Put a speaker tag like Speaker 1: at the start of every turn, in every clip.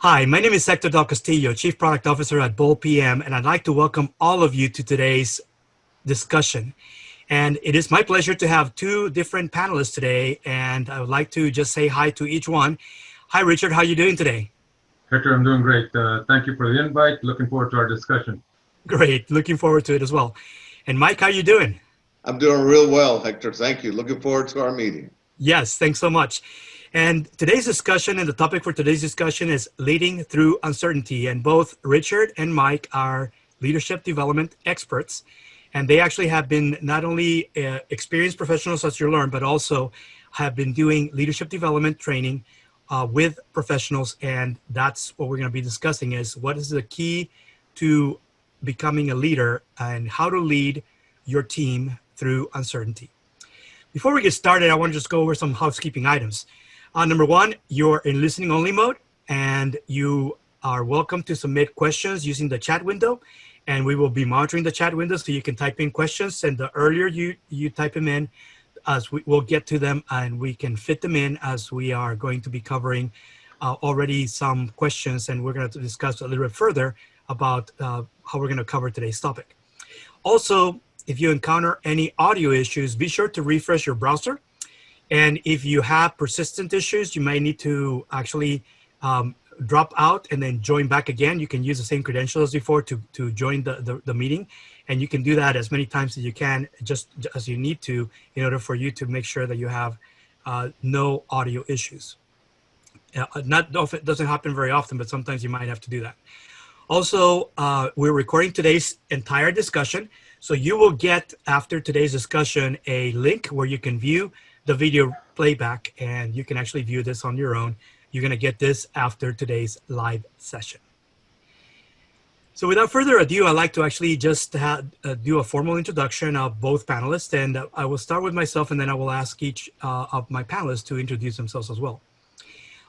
Speaker 1: Hi, my name is Hector Castillo, Chief Product Officer at BoldPM, and I'd like to welcome all of you to today's discussion. And it is my pleasure to have two different panelists today, and I would like to just say hi to each one. Hi, Richard. How are you doing today?
Speaker 2: Hector, I'm doing great. Thank you for the invite. Looking forward to our discussion.
Speaker 1: Great. Looking forward to it as well. And Mike, how are you doing?
Speaker 3: I'm doing real well, Hector. Thank you. Looking forward to our meeting.
Speaker 1: Yes, thanks so much. And today's discussion and the topic for today's discussion is leading through uncertainty. And both Richard and Mike are leadership development experts. And they actually have been not only experienced professionals, as you learn, but also have been doing leadership development training with professionals. And that's what we're going to be discussing is what is the key to becoming a leader and how to lead your team through uncertainty. Before we get started, I want to just go over some housekeeping items. Number one, you're in listening only mode, and you are welcome to submit questions using the chat window, and we will be monitoring the chat window so you can type in questions, and the earlier you type them in, as we'll get to them and we can fit them in as we are going to be covering already some questions, and we're going to discuss a little bit further about how we're going to cover today's topic. Also, if you encounter any audio issues, be sure to refresh your browser. And if you have persistent issues, you might need to actually drop out and then join back again. You can use the same credentials as before to join the meeting. And you can do that as many times as you can, just as you need to, in order for you to make sure that you have no audio issues. Not often, it doesn't happen very often, but sometimes you might have to do that. Also, we're recording today's entire discussion. So you will get, after today's discussion, a link where you can view the video playback, and you can actually view this on your own. You're going to get this after today's live session. So without further ado, I'd like to actually just do a formal introduction of both panelists, and I will start with myself, and then I will ask each of my panelists to introduce themselves as well.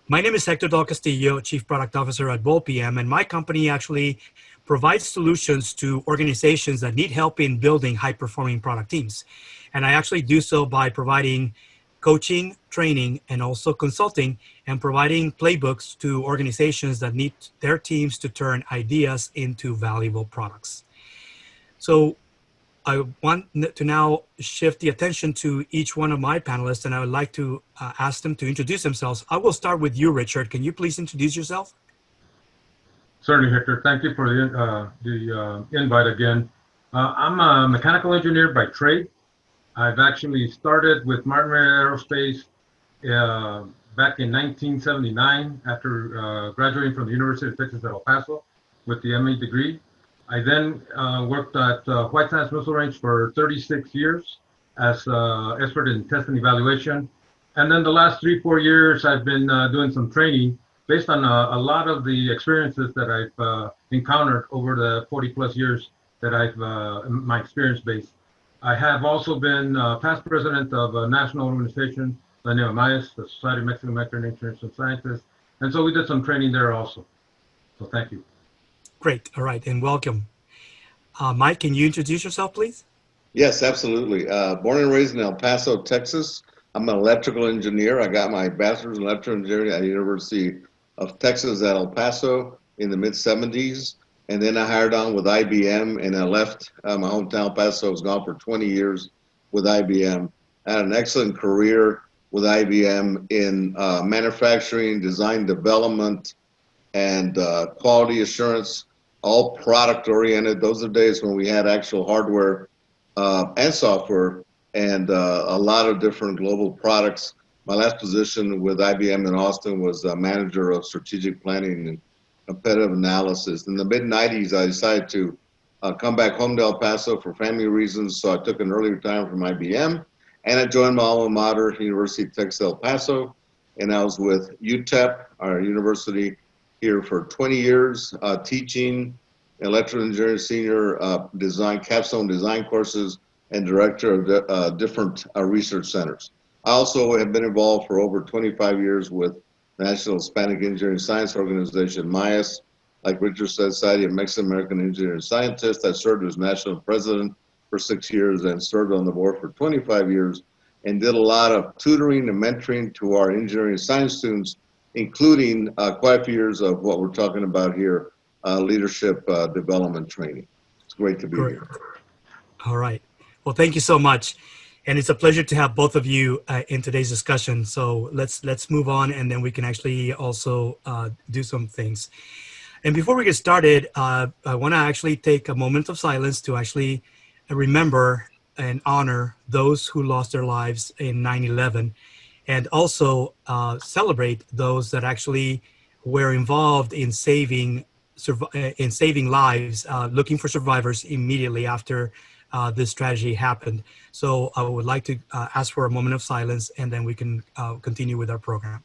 Speaker 1: My name is Hector Castillo, Chief Product Officer at BoldPM, and my company actually provides solutions to organizations that need help in building high-performing product teams. And I actually do so by providing coaching, training, and also consulting, and providing playbooks to organizations that need their teams to turn ideas into valuable products. So I want to now shift the attention to each one of my panelists, and I would like to ask them to introduce themselves. I will start with you, Richard. Can you please introduce yourself?
Speaker 2: Certainly, Hector. Thank you for the invite again. I'm a mechanical engineer by trade. I've actually started with Martinez Aerospace back in 1979 after graduating from the University of Texas at El Paso with the MA degree. I then worked at White Sands Missile Range for 36 years as expert in test and evaluation. And then the last 3-4 years, I've been doing some training based on a lot of the experiences that I've encountered over the 40+ years that I've my experience base. I have also been past president of a national organization, the name of MIAS, the Society of Mexican Mechanical Engineers and Scientists. And so we did some training there also. So thank you.
Speaker 1: Great. All right. And welcome. Mike, can you introduce yourself, please?
Speaker 3: Yes, absolutely. Born and raised in El Paso, Texas. I'm an electrical engineer. I got my bachelor's in electrical engineering at the University of Texas at El Paso in the mid-70s. And then I hired on with IBM, and I left my hometown, El Paso. I was gone for 20 years with IBM. I had an excellent career with IBM in manufacturing, design development, and quality assurance, all product oriented. Those are days when we had actual hardware and software and a lot of different global products. My last position with IBM in Austin was manager of strategic planning and competitive analysis. In the mid-90s, I decided to come back home to El Paso for family reasons, so I took an early retirement from IBM, and I joined my alma mater, University of Texas El Paso, and I was with UTEP, our university here, for 20 years, teaching electrical engineering senior design, capstone design courses, and director of different research centers. I also have been involved for over 25 years with National Hispanic Engineering Science Organization, MIAS. Like Richard said, Society of Mexican American Engineering Scientists. I served as national president for 6 years and served on the board for 25 years, and did a lot of tutoring and mentoring to our engineering science students including quite a few years of what we're talking about here, leadership development training. It's great to be
Speaker 1: Great.
Speaker 3: here.
Speaker 1: All right. Well, thank you so much. And it's a pleasure to have both of you in today's discussion. So let's move on, and then we can actually also do some things. And before we get started, I want to actually take a moment of silence to actually remember and honor those who lost their lives in 9/11, and also celebrate those that actually were involved in saving lives, looking for survivors immediately after this tragedy happened. So I would like to ask for a moment of silence, and then we can continue with our program.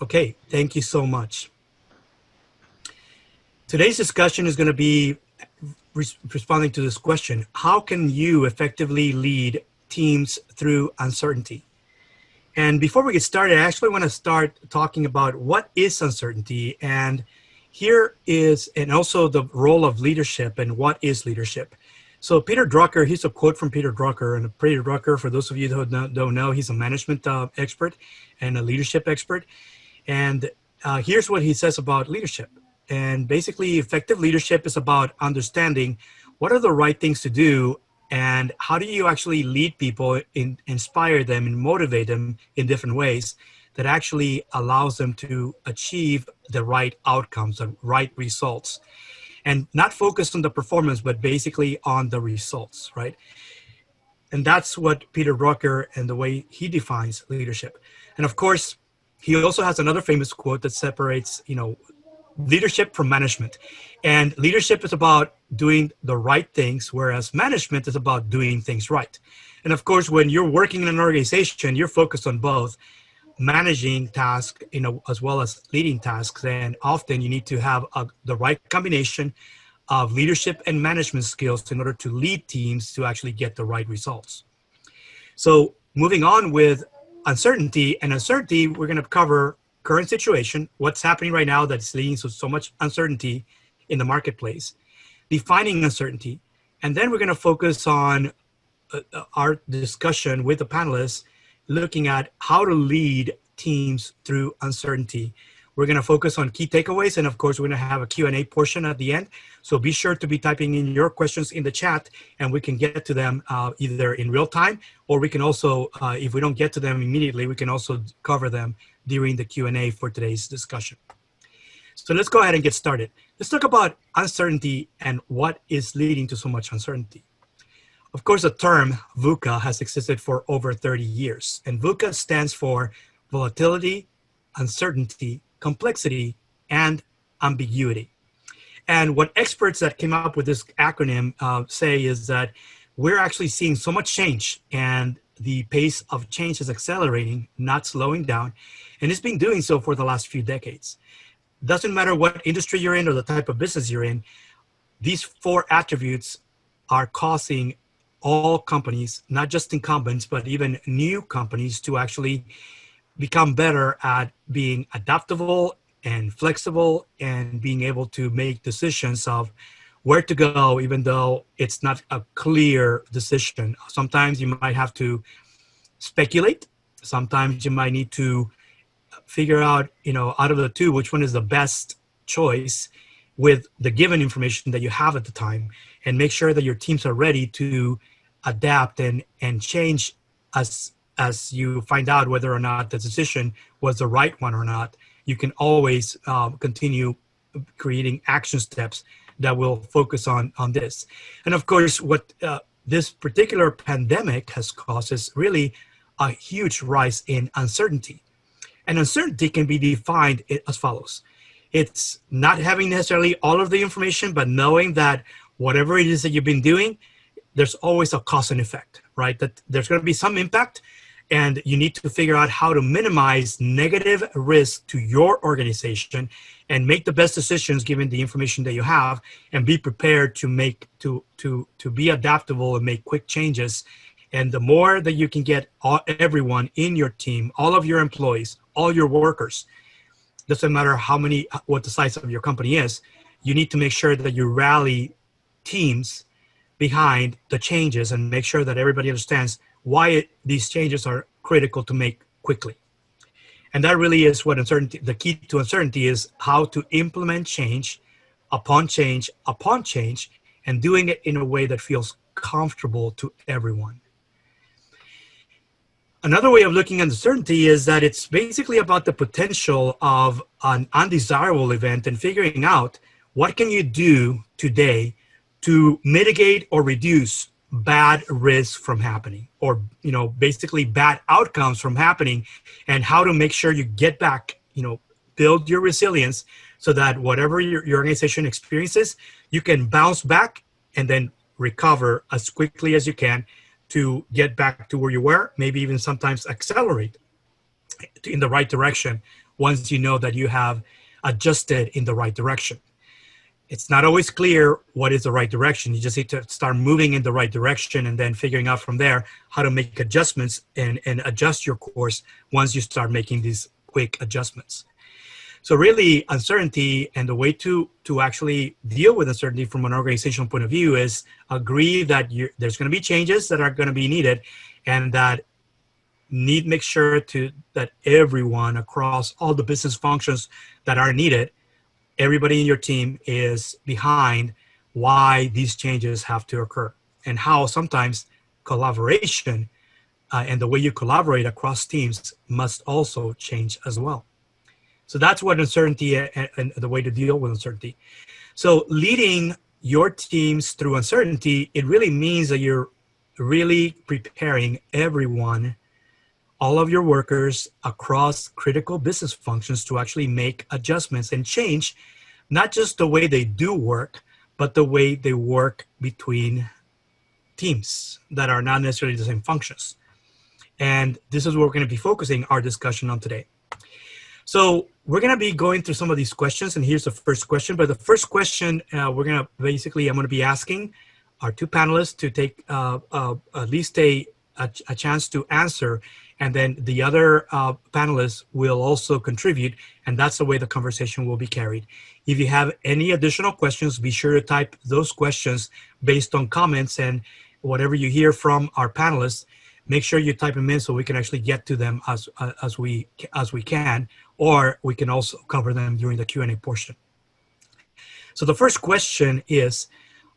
Speaker 1: Okay, thank you so much. Today's discussion is going to be responding to this question: how can you effectively lead teams through uncertainty? And before we get started, I actually want to start talking about what is uncertainty, and also the role of leadership and what is leadership. So Peter Drucker, here's a quote from Peter Drucker. And Peter Drucker, for those of you who don't know, he's a management expert and a leadership expert. And here's what he says about leadership. And basically, effective leadership is about understanding what are the right things to do, and how do you actually lead people, inspire them, and motivate them in different ways that actually allows them to achieve the right outcomes, the right results, and not focus on the performance, but basically on the results, right? And that's what Peter Drucker and the way he defines leadership. And of course, he also has another famous quote that separates, leadership from management. And leadership is about doing the right things, whereas management is about doing things right. And of course, when you're working in an organization, you're focused on both managing tasks, as well as leading tasks. And often you need to have the right combination of leadership and management skills in order to lead teams to actually get the right results. So moving on with uncertainty, we're going to cover current situation, what's happening right now that's leading to so much uncertainty in the marketplace, defining uncertainty, and then we're going to focus on our discussion with the panelists, looking at how to lead teams through uncertainty. We're going to focus on key takeaways, and of course, we're going to have a Q&A portion at the end. So be sure to be typing in your questions in the chat, and we can get to them either in real time, or we can also, if we don't get to them immediately, we can also cover them during the Q&A for today's discussion. So let's go ahead and get started. Let's talk about uncertainty and what is leading to so much uncertainty. Of course, the term VUCA has existed for over 30 years, and VUCA stands for volatility, uncertainty, complexity, and ambiguity. And what experts that came up with this acronym say is that we're actually seeing so much change, and the pace of change is accelerating, not slowing down, and it's been doing so for the last few decades. Doesn't matter what industry you're in or the type of business you're in, these four attributes are causing all companies, not just incumbents, but even new companies, to actually become better at being adaptable and flexible and being able to make decisions of where to go, even though it's not a clear decision. Sometimes you might have to speculate. Sometimes you might need to figure out, out of the two, which one is the best choice with the given information that you have at the time, and make sure that your teams are ready to adapt and change as you find out whether or not the decision was the right one or not. You can always continue creating action steps that will focus on this. And of course, what this particular pandemic has caused is really a huge rise in uncertainty. And uncertainty can be defined as follows. It's not having necessarily all of the information, but knowing that whatever it is that you've been doing, there's always a cause and effect, right? That there's going to be some impact, and you need to figure out how to minimize negative risk to your organization and make the best decisions given the information that you have, and be prepared to be adaptable and make quick changes And the more that you can get everyone in your team, all of your employees, all your workers, doesn't matter what the size of your company is, you need to make sure that you rally teams behind the changes and make sure that everybody understands why these changes are critical to make quickly. And that really is what the key to uncertainty is, how to implement change upon change upon change, and doing it in a way that feels comfortable to everyone. Another way of looking at uncertainty is that it's basically about the potential of an undesirable event and figuring out what can you do today to mitigate or reduce bad risks from happening, or basically bad outcomes from happening, and how to make sure you get back, build your resilience so that whatever your organization experiences, you can bounce back and then recover as quickly as you can to get back to where you were, maybe even sometimes accelerate in the right direction once you know that you have adjusted in the right direction. It's not always clear what is the right direction. You just need to start moving in the right direction and then figuring out from there how to make adjustments and adjust your course once you start making these quick adjustments. So really, uncertainty and the way to actually deal with uncertainty from an organizational point of view is agree that there's going to be changes that are going to be needed, and that make sure that everyone across all the business functions that are needed, everybody in your team is behind why these changes have to occur, and how sometimes collaboration and the way you collaborate across teams must also change as well. So that's what uncertainty and the way to deal with uncertainty. So leading your teams through uncertainty, it really means that you're really preparing everyone, all of your workers across critical business functions to actually make adjustments and change, not just the way they do work, but the way they work between teams that are not necessarily the same functions. And this is what we're going to be focusing our discussion on today. So we're going to be going through some of these questions, and here's the first question. But the first question, I'm going to be asking our two panelists to take at least a chance to answer, and then the other panelists will also contribute, and that's the way the conversation will be carried. If you have any additional questions, be sure to type those questions based on comments, and whatever you hear from our panelists, make sure you type them in so we can actually get to them as we can, or we can also cover them during the Q&A portion. So the first question is,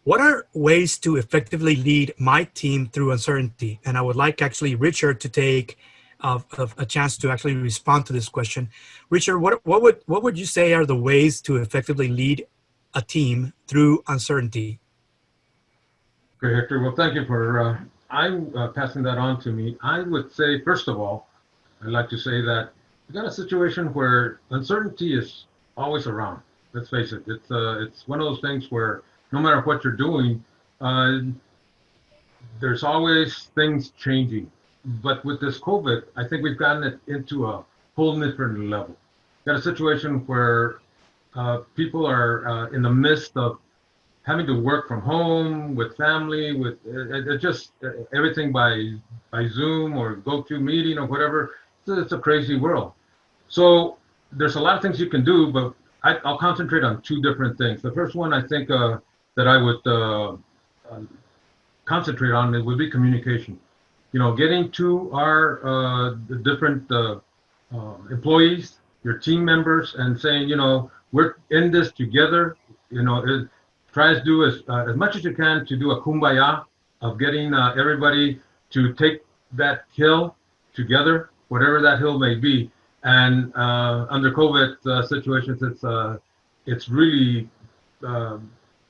Speaker 1: what are ways to effectively lead my team through uncertainty? And I would like actually Richard to take a chance to actually respond to this question. Richard, what would you say are the ways to effectively lead a team through uncertainty?
Speaker 2: Okay, Hector. Well, thank you for passing that on to me. I would say, first of all, I'd like to say that we got a situation where uncertainty is always around. Let's face it. It's one of those things where no matter what you're doing, there's always things changing. But with this COVID, I think we've gotten it into a whole different level. Got a situation where people are in the midst of having to work from home with family, with just everything by Zoom or GoToMeeting or whatever. It's a crazy world. So there's a lot of things you can do, but I'll concentrate on two different things. The first one I think that I would concentrate on would be communication. Getting to our the different employees, your team members, and saying, we're in this together. Try to do as much as you can to do a kumbaya of getting everybody to take that hill together, whatever that hill may be. And under COVID situations, it's really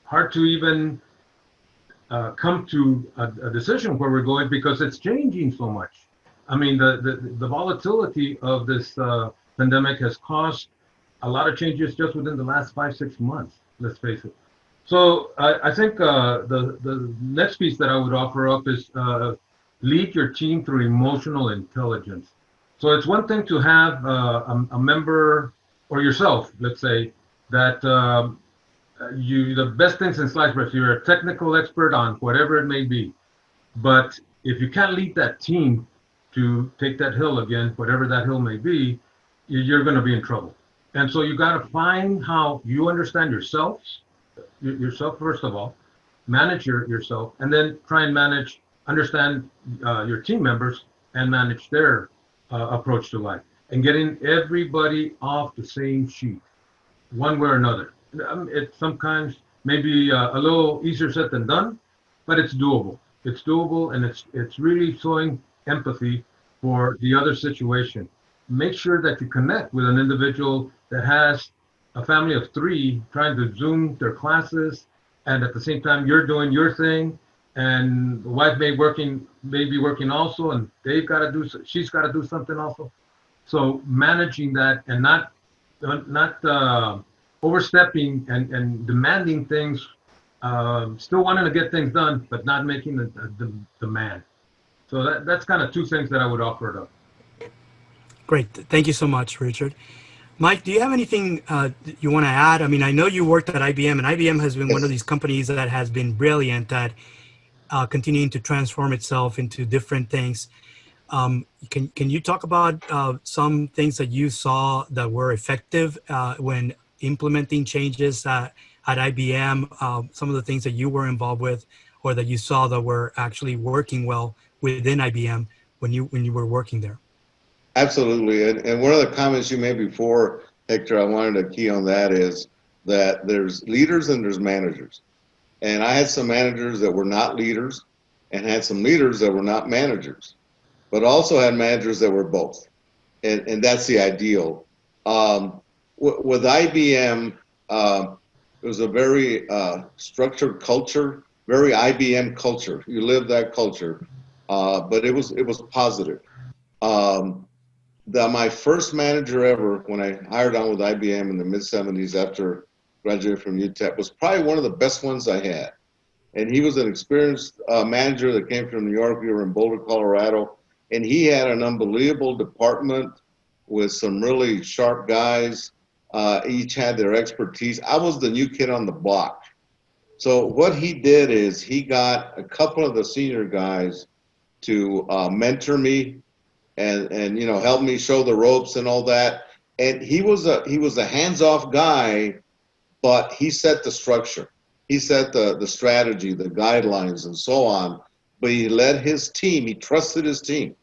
Speaker 2: hard to even come to a decision where we're going, because it's changing so much. I mean, the volatility of this pandemic has caused a lot of changes just within the last 5-6 months, let's face it. So I think the next piece that I would offer up is lead your team through emotional intelligence. So it's one thing to have a member or yourself, let's say, that the best things in slice bread, you're a technical expert on whatever it may be. But if you can't lead that team to take that hill again, whatever that hill may be, you're going to be in trouble. And so you got to find how you understand yourself first of all, manage yourself, and then try and understand your team members and manage their approach to life, and getting everybody off the same sheet, one way or another. It sometimes maybe a little easier said than done, but it's doable. It's doable, and it's really showing empathy for the other situation. Make sure that you connect with an individual that has a family of 3 trying to Zoom their classes, and at the same time you're doing your thing, and the wife may be working also, and she's got to do something also. So managing that and not overstepping and demanding things, still wanting to get things done, but not making a demand. So that's kind of 2 things that I would offer up.
Speaker 1: Great. Thank you so much, Richard. Mike, do you have anything you want to add? I mean, I know you worked at IBM, and IBM has been one of these companies that has been brilliant at continuing to transform itself into different things. Can you talk about some things that you saw that were effective when implementing changes at IBM? Some of the things that you were involved with, or that you saw that were actually working well within IBM when you were working there?
Speaker 3: Absolutely. And one of the comments you made before, Hector, I wanted to key on that, is that there's leaders and there's managers. And I had some managers that were not leaders, and had some leaders that were not managers, but also had managers that were both. And that's the ideal. With IBM, it was a very structured culture, very IBM culture. You live that culture, but it was positive. My first manager ever, when I hired on with IBM in the mid-70s after graduating from UTEP, was probably one of the best ones I had. And he was an experienced manager that came from New York. We were in Boulder, Colorado. And he had an unbelievable department with some really sharp guys. Each had their expertise. I was the new kid on the block. So what he did is he got a couple of the senior guys to mentor me and help me show the ropes and all that. And he was a hands-off guy, but he set the structure. He set the strategy, the guidelines, and so on. But he led his team. He trusted his team,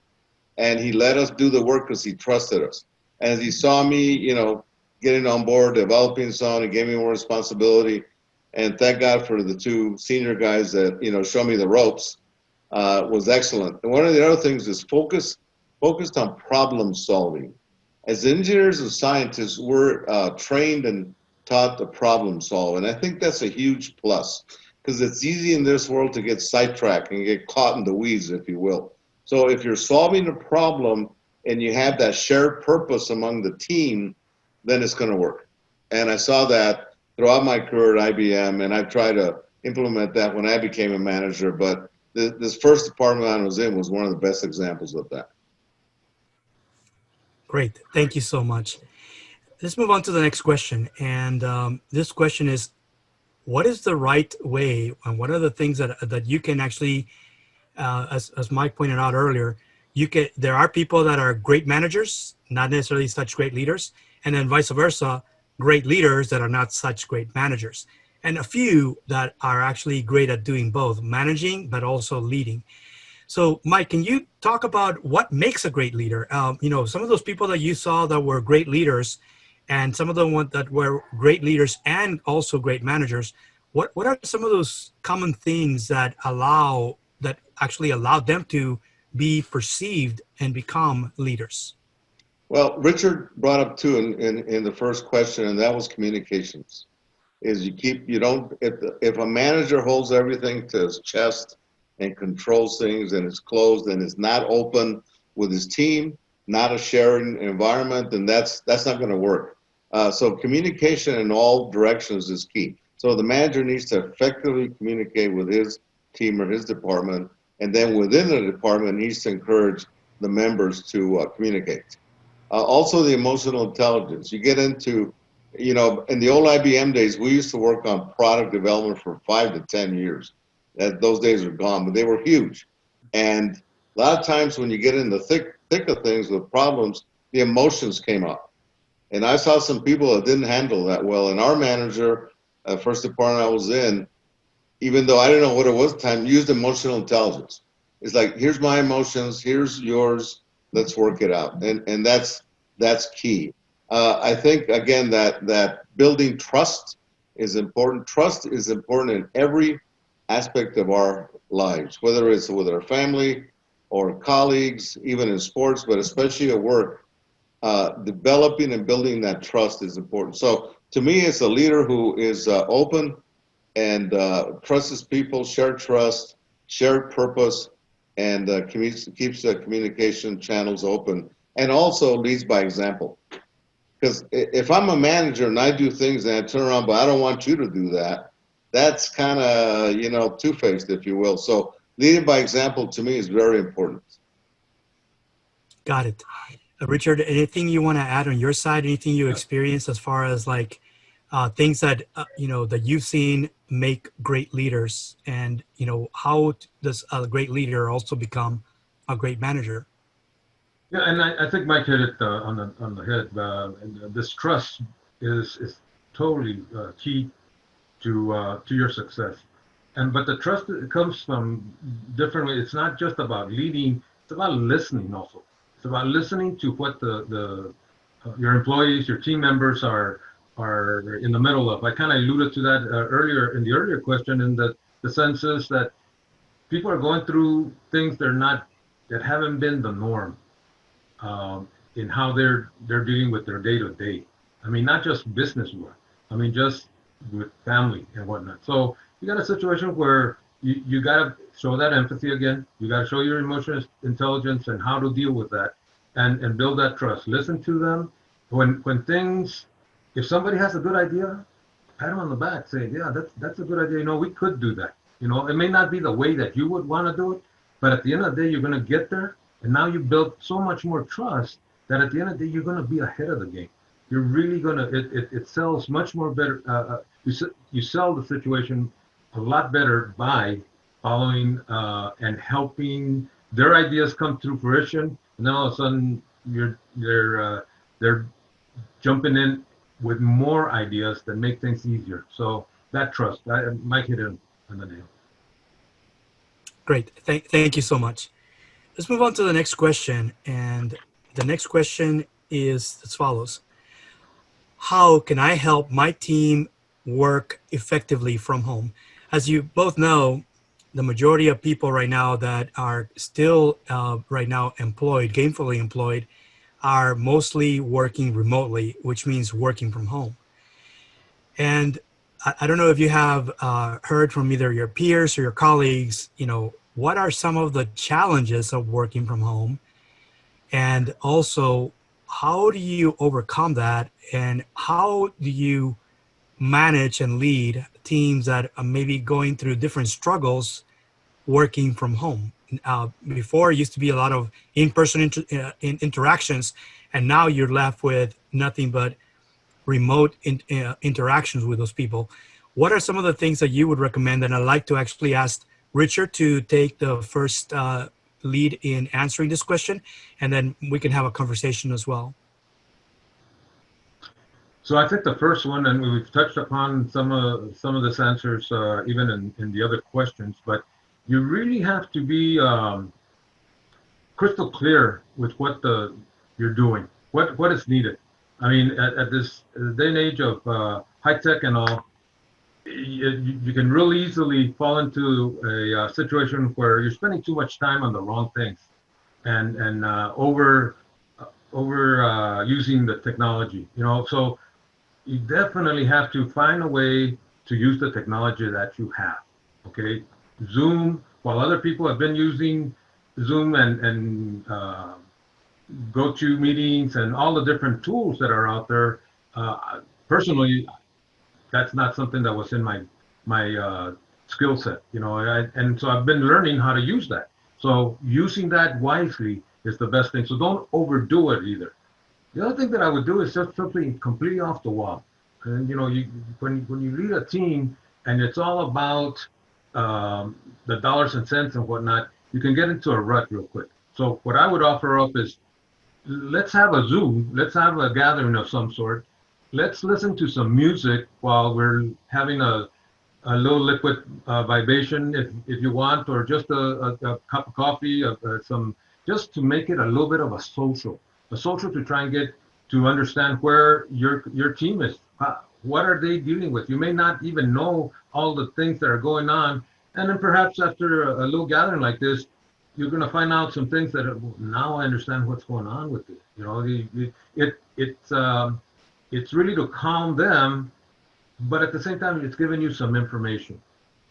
Speaker 3: and he let us do the work because he trusted us. As he saw me, getting on board, developing some, he gave me more responsibility. And thank God for the 2 senior guys that show me the ropes. Was excellent. And one of the other things is focused on problem solving. As engineers and scientists, we're trained and taught to problem solve. And I think that's a huge plus, because it's easy in this world to get sidetracked and get caught in the weeds, if you will. So if you're solving a problem and you have that shared purpose among the team, then it's going to work. And I saw that throughout my career at IBM, and I've tried to implement that when I became a manager. But this first department I was in was one of the best examples of that.
Speaker 1: Great. Thank you so much. Let's move on to the next question. And this question is, what is the right way, and what are the things that you can actually, as Mike pointed out earlier, there are people that are great managers, not necessarily such great leaders, and then vice versa, great leaders that are not such great managers, and a few that are actually great at doing both, managing but also leading. So, Mike, can you talk about what makes a great leader? Some of those people that you saw that were great leaders, and some of the ones that were great leaders and also great managers. What are some of those common things that actually allow them to be perceived and become leaders?
Speaker 3: Well, Richard brought up too in the first question, and that was communications. Is if a manager holds everything to his chest and controls things and is closed and is not open with his team, not a sharing environment, then that's not going to work. So communication in all directions is key. So the manager needs to effectively communicate with his team or his department, and then within the department needs to encourage the members to communicate. Also the emotional intelligence. You get into, in the old IBM days, we used to work on product development for 5 to 10 years. Those days are gone, but they were huge. And a lot of times when you get in the thick of things with problems, the emotions came up. And I saw some people that didn't handle that well. And our manager, first department I was in, even though I didn't know what it was at the time, used emotional intelligence. It's like, here's my emotions, here's yours, let's work it out. And that's key. I think, again, that building trust is important. Trust is important in every aspect of our lives, whether it's with our family or colleagues, even in sports, but especially at work. Developing and building that trust is important. So to me, it's a leader who is open and trusts people, shared trust, shared purpose, and keeps the communication channels open, and also leads by example. Because if I'm a manager and I do things and I turn around, but I don't want you to do that, that's kind of, two-faced, if you will. So leading by example to me is very important.
Speaker 1: Got it. Richard, anything you want to add on your side? Anything you experienced as far as like things that that you've seen make great leaders, and how does a great leader also become a great manager?
Speaker 2: Yeah, and I think Mike hit it on the head. And this trust is totally key to your success. But the trust comes from different ways. It's not just about leading; it's about listening also. It's about listening to what your employees, your team members are in the middle of. I kind of alluded to that earlier in the earlier question, in the sense is that people are going through things that haven't been the norm in how they're dealing with their day to day. I mean, not just business work. I mean, just with family and whatnot. So you got a situation where you got to show that empathy again. You got to show your emotional intelligence and how to deal with that, and build that trust. Listen to them when things. If somebody has a good idea, pat them on the back. Say, yeah, that's a good idea. We could do that. It may not be the way that you would want to do it, but at the end of the day, you're going to get there. And now you built so much more trust that at the end of the day, you're going to be ahead of the game. You're really going to, it sells much more better. You sell the situation a lot better by following and helping their ideas come to fruition. And then all of a sudden, they're jumping in with more ideas that make things easier. So that trust, Mike hit it on the nail.
Speaker 1: Great. Thank you so much. Let's move on to the next question. And the next question is as follows. How can I help my team work effectively from home? As you both know, the majority of people right now that are still right now employed, gainfully employed, are mostly working remotely, which means working from home. And I don't know if you have heard from either your peers or your colleagues, what are some of the challenges of working from home? And also, how do you overcome that? And how do you manage and lead teams that are maybe going through different struggles working from home? Before, it used to be a lot of in-person interactions, and now you're left with nothing but remote interactions with those people. What are some of the things that you would recommend? And I'd like to actually ask Richard to take the first lead in answering this question, and then we can have a conversation as well.
Speaker 2: So I think the first one, and we've touched upon some of this answers even in the other questions, but you really have to be crystal clear with what you're doing, what is needed. I mean, at this day and age of high tech and all, you can really easily fall into a situation where you're spending too much time on the wrong things and over using the technology. So you definitely have to find a way to use the technology that you have. Okay, Zoom. While other people have been using Zoom and go-to meetings and all the different tools that are out there, personally, that's not something that was in my skill set, and so I've been learning how to use that. So using that wisely is the best thing. So don't overdo it either. The other thing that I would do is just something completely off the wall. And when you lead a team and it's all about the dollars and cents and whatnot, you can get into a rut real quick. So what I would offer up is, let's have a Zoom, let's have a gathering of some sort. Let's listen to some music while we're having a low liquid libation, if you want, or just a cup of coffee, just to make it a little bit of a social to try and get to understand where your team is. What are they dealing with? You may not even know all the things that are going on, and then perhaps after a little gathering like this, you're going to find out some things that now I understand what's going on with it. You know, it's really to calm them, but at the same time, it's giving you some information.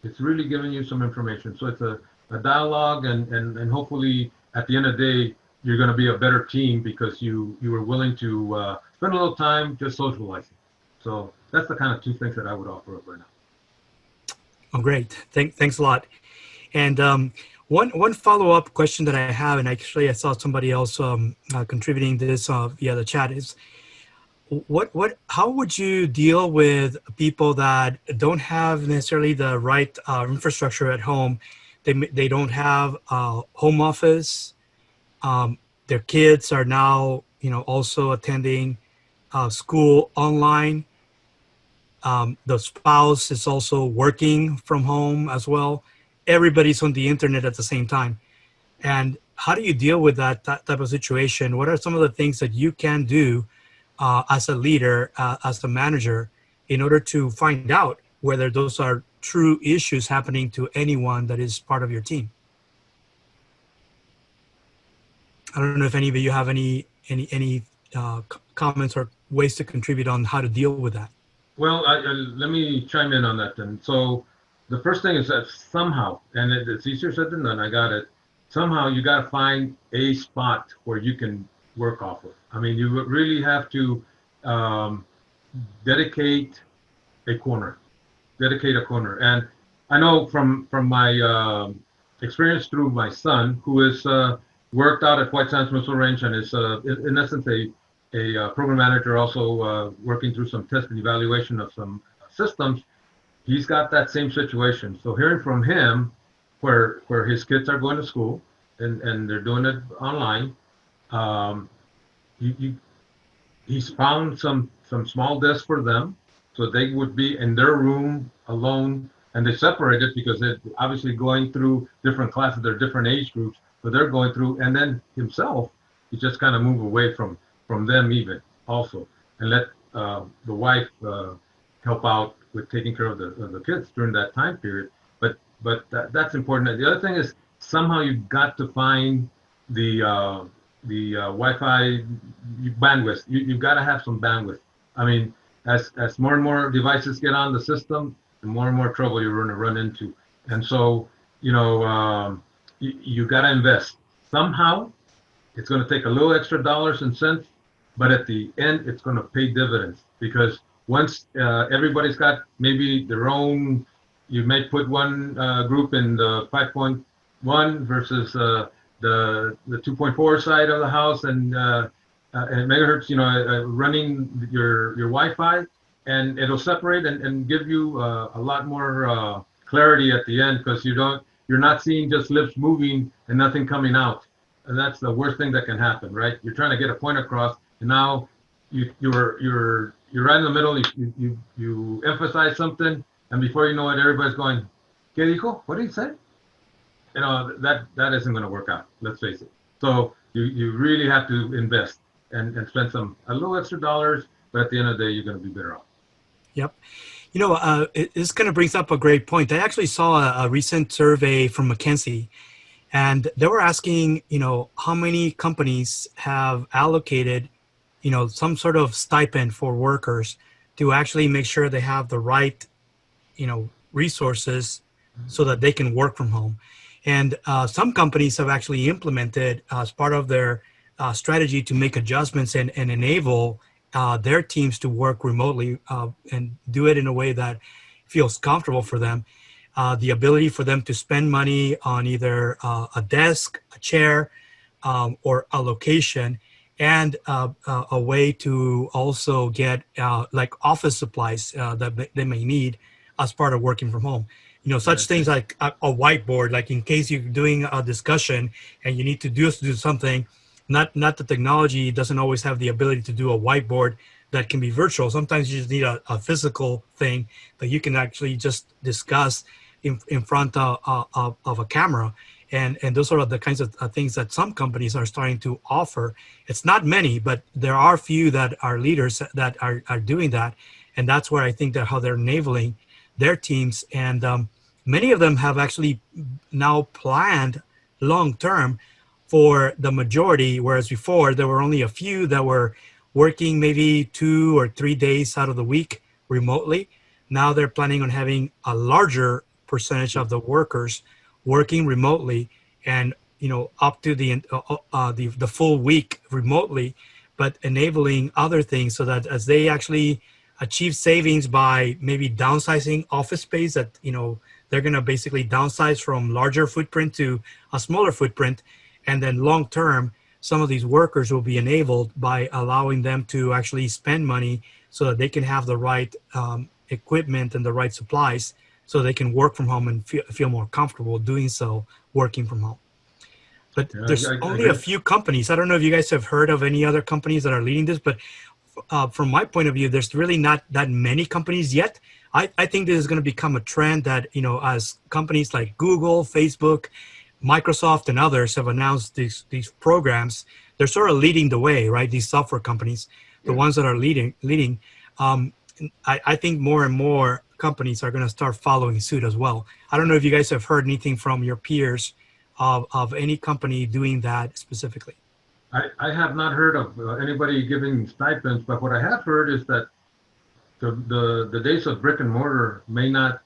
Speaker 2: It's really giving you some information. So it's a dialogue, and hopefully at the end of the day, you're going to be a better team because you were willing to spend a little time just socializing. So that's the kind of two things that I would offer up right now.
Speaker 1: Oh, great. Thanks a lot. And one follow-up question that I have, and actually I saw somebody else contributing this via the chat, is how would you deal with people that don't have necessarily the right infrastructure at home? They don't have a home office. Their kids are now, also attending school online. The spouse is also working from home as well. Everybody's on the internet at the same time. And how do you deal with that type of situation? What are some of the things that you can do as a leader, as a manager, in order to find out whether those are true issues happening to anyone that is part of your team? I don't know if any of you have any comments or ways to contribute on how to deal with that.
Speaker 2: Well, let me chime in on that then. So the first thing is that somehow, and it's easier said than done, I got it, somehow you got to find a spot where you can work off of. I mean, you really have to dedicate a corner. And I know from my experience through my son, who is worked out at White Sands Missile Range and is in essence a program manager, also working through some test and evaluation of some systems. He's got that same situation. So hearing from him where his kids are going to school and they're doing it online, he's found some small desks for them, so they would be in their room alone, and they separate it because they're obviously going through different classes, they're different age groups, but they're going through, and then himself, he just kind of move away from them even also, and let the wife help out with taking care of the kids during that time period. But that's important. The other thing is somehow you've got to find the Wi-Fi bandwidth. You've got to have some bandwidth. I mean, as more and more devices get on the system, the more and more trouble you're going to run into. And so, you got to invest. Somehow, it's going to take a little extra dollars and cents, but at the end, it's going to pay dividends, because once everybody's got maybe their own, you may put one group in the 5.1 versus the 2.4 side of the house, and megahertz, running your Wi-Fi, and it'll separate and give you a lot more clarity at the end, because you're not seeing just lips moving and nothing coming out, and that's the worst thing that can happen, right? You're trying to get a point across, and now you're right in the middle. You emphasize something, and before you know it, everybody's going, "¿Qué dijo? What did he say?" That isn't going to work out. Let's face it. So you really have to invest and spend a little extra dollars, but at the end of the day, you're going to be better off.
Speaker 1: Yep. This kind of brings up a great point. I actually saw a recent survey from McKinsey, and they were asking, how many companies have allocated, some sort of stipend for workers to actually make sure they have the right, resources so that they can work from home. And some companies have actually implemented as part of their strategy to make adjustments and enable their teams to work remotely and do it in a way that feels comfortable for them. The ability for them to spend money on either a desk, a chair, or a location, and a way to also get like office supplies that they may need as part of working from home. such things like a whiteboard, like in case you're doing a discussion and you need to do something. Not the technology doesn't always have the ability to do a whiteboard that can be virtual. Sometimes you just need a physical thing that you can actually just discuss in front of a camera. And those are the kinds of things that some companies are starting to offer. It's not many, but there are few that are leaders that are doing that. And that's where I think that how they're enabling their teams. And many of them have actually now planned long term for the majority, whereas before there were only a few that were working maybe 2 or 3 days out of the week remotely. Now they're planning on having a larger percentage of the workers working remotely, and up to the full week remotely, but enabling other things so that as they actually achieve savings by maybe downsizing office space, that they're going to basically downsize from larger footprint to a smaller footprint. And then long term, some of these workers will be enabled by allowing them to actually spend money so that they can have the right equipment and the right supplies so they can work from home and feel more comfortable doing so, working from home. But there's only a few companies. I don't know if you guys have heard of any other companies that are leading this, but from my point of view, there's really not that many companies yet. I think this is going to become a trend that, as companies like Google, Facebook, Microsoft, and others have announced these programs, they're sort of leading the way, right? These software companies, the ones that are leading. I think more and more companies are going to start following suit as well. I don't know if you guys have heard anything from your peers of any company doing that specifically.
Speaker 2: I have not heard of anybody giving stipends, but what I have heard is that the days of brick and mortar may not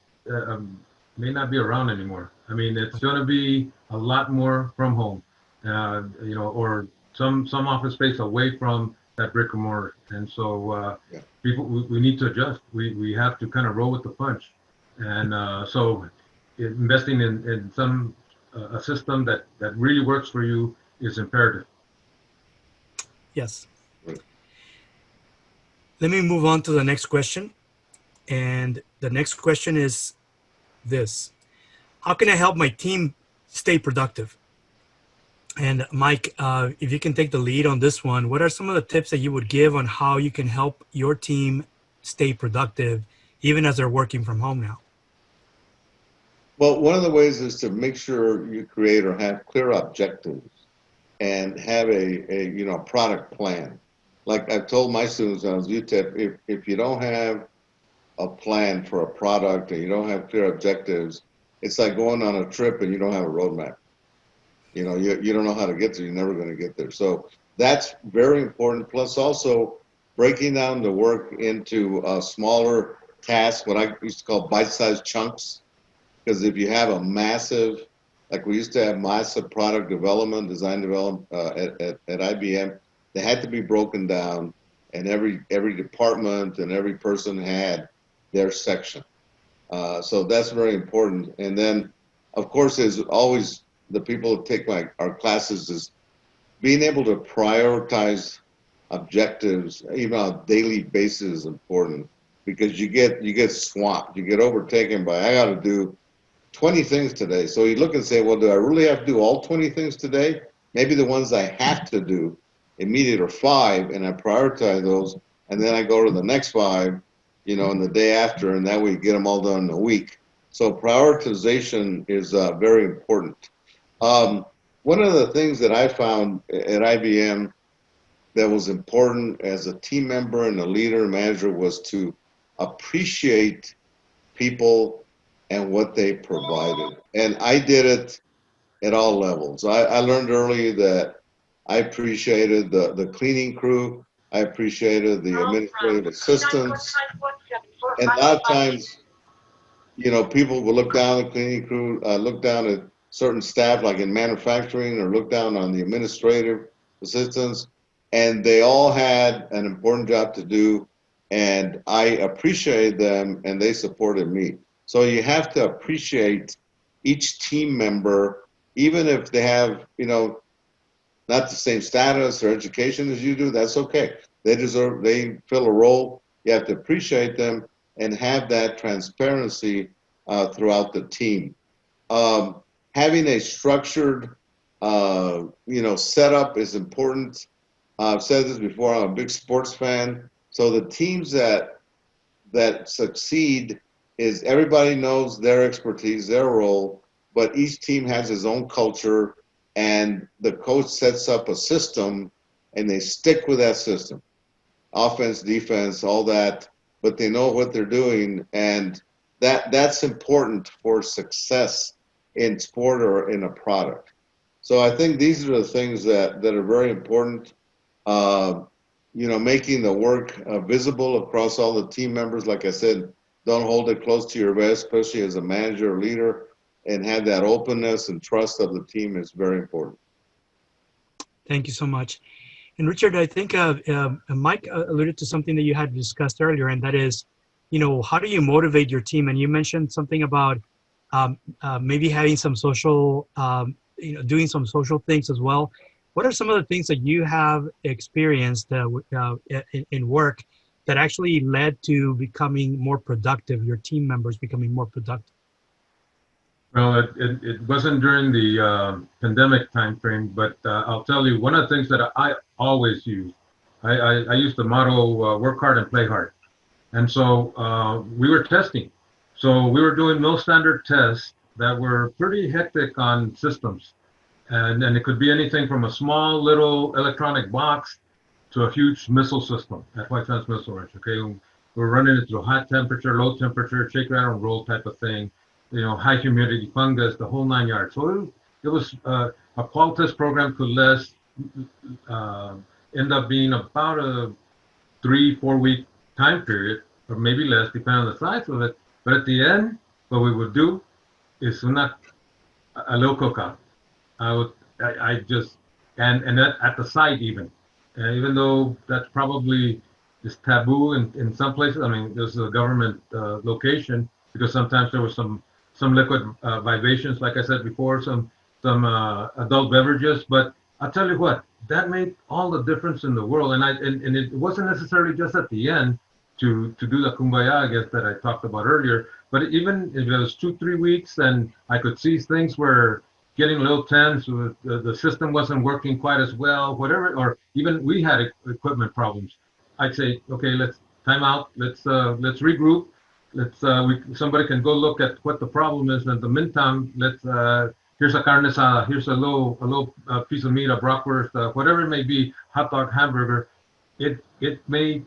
Speaker 2: be around anymore. I mean, it's going to be a lot more from home, or some office space away from that brick and mortar. And so people, we need to adjust. We have to kind of roll with the punch. And so investing in some a system that really works for you is imperative.
Speaker 1: Yes. Let me move on to the next question. And the next question is this: how can I help my team stay productive? And Mike, if you can take the lead on this one, what are some of the tips that you would give on how you can help your team stay productive, even as they're working from home now?
Speaker 3: Well, one of the ways is to make sure you create or have clear objectives and have a product plan. Like I've told my students when I was UTEP, if you don't have a plan for a product and you don't have clear objectives, it's like going on a trip and you don't have a roadmap. You don't know how to get there, you're never going to get there. So that's very important. Plus also breaking down the work into smaller tasks, what I used to call bite-sized chunks. Because if you have a massive, like we used to have massive product development, design development at IBM, they had to be broken down, and every department and every person had their section. So that's very important. And then, of course, there's always the people who take our classes is being able to prioritize objectives, even on a daily basis, is important, because you get swamped, you get overtaken by, I got to do 20 things today. So you look and say, well, do I really have to do all 20 things today? Maybe the ones I have to do immediate are 5, and I prioritize those, and then I go to the next 5, in the day after, and that way you get them all done in a week. So prioritization is very important. One of the things that I found at IBM that was important as a team member and a leader and manager was to appreciate people and what they provided. And I did it at all levels. I learned early that I appreciated the cleaning crew. I appreciated the administrative assistants. And a lot of times, people will look down at the cleaning crew, look down at certain staff, like in manufacturing, or look down on the administrative assistants, and they all had an important job to do, and I appreciated them, and they supported me. So you have to appreciate each team member, even if they have, not the same status or education as you do, that's okay. They fill a role. You have to appreciate them and have that transparency throughout the team. Having a structured, setup is important. I've said this before. I'm a big sports fan, so the teams that succeed is everybody knows their expertise, their role, but each team has its own culture, and the coach sets up a system, and they stick with that system, offense, defense, all that, but they know what they're doing, and that's important for success in sport or in a product. So I think these are the things that are very important. Making the work visible across all the team members. Like I said, don't hold it close to your vest, especially as a manager or leader, and have that openness and trust of the team is very important.
Speaker 1: Thank you so much. And Richard, I think Mike alluded to something that you had discussed earlier, and that is, how do you motivate your team? And you mentioned something about maybe having some social, doing some social things as well. What are some of the things that you have experienced in work that actually led to becoming more productive, your team members becoming more productive?
Speaker 2: Well, it wasn't during the pandemic time frame, but I'll tell you, one of the things that I always use, I use the motto, work hard and play hard. And so we were testing. So we were doing no standard tests that were pretty hectic on systems. And it could be anything from a small little electronic box to a huge missile system, FY transmissile range, okay? We're running it through hot temperature, low temperature, shake, rattle, and roll type of thing, high humidity, fungus, the whole 9 yards. So it was a qual test program could end up being about a 3-4 week time period, or maybe less, depending on the size of it. But at the end, what we would do is a little cookout. I just, and that at the site even though that probably is taboo in some places. I mean, this is a government location, because sometimes there was some liquid vibrations, like I said before, some adult beverages. But I'll tell you what, that made all the difference in the world. And it wasn't necessarily just at the end to do the kumbaya, I guess, that I talked about earlier. But even if it was 2-3 weeks, and I could see things were getting a little tense, the system wasn't working quite as well, whatever, or even we had equipment problems, I'd say, okay, let's time out, let's regroup, somebody can go look at what the problem is. And in the meantime, here's a carne asada, here's a little piece of meat, a bratwurst, whatever it may be, hot dog, hamburger. It made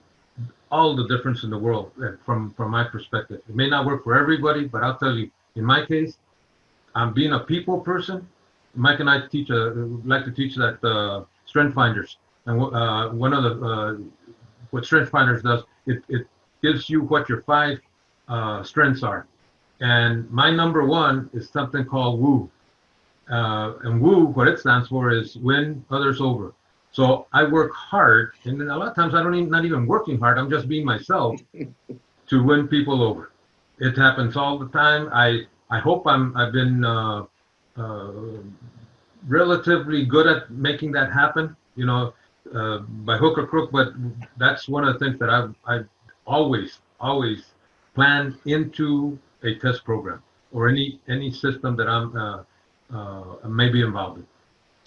Speaker 2: all the difference in the world from my perspective. It may not work for everybody, but I'll tell you, in my case, I'm being a people person. Mike and I like to teach that Strength Finders, and one of the what Strength Finders does, it gives you what your 5 strengths are, and my number 1 is something called WOO, and WOO, what it stands for is win others over. So I work hard, and a lot of times not even working hard. I'm just being myself to win people over. It happens all the time. I hope I've been relatively good at making that happen, by hook or crook. But that's one of the things that I've always planned into a test program or any system that I'm maybe involved in.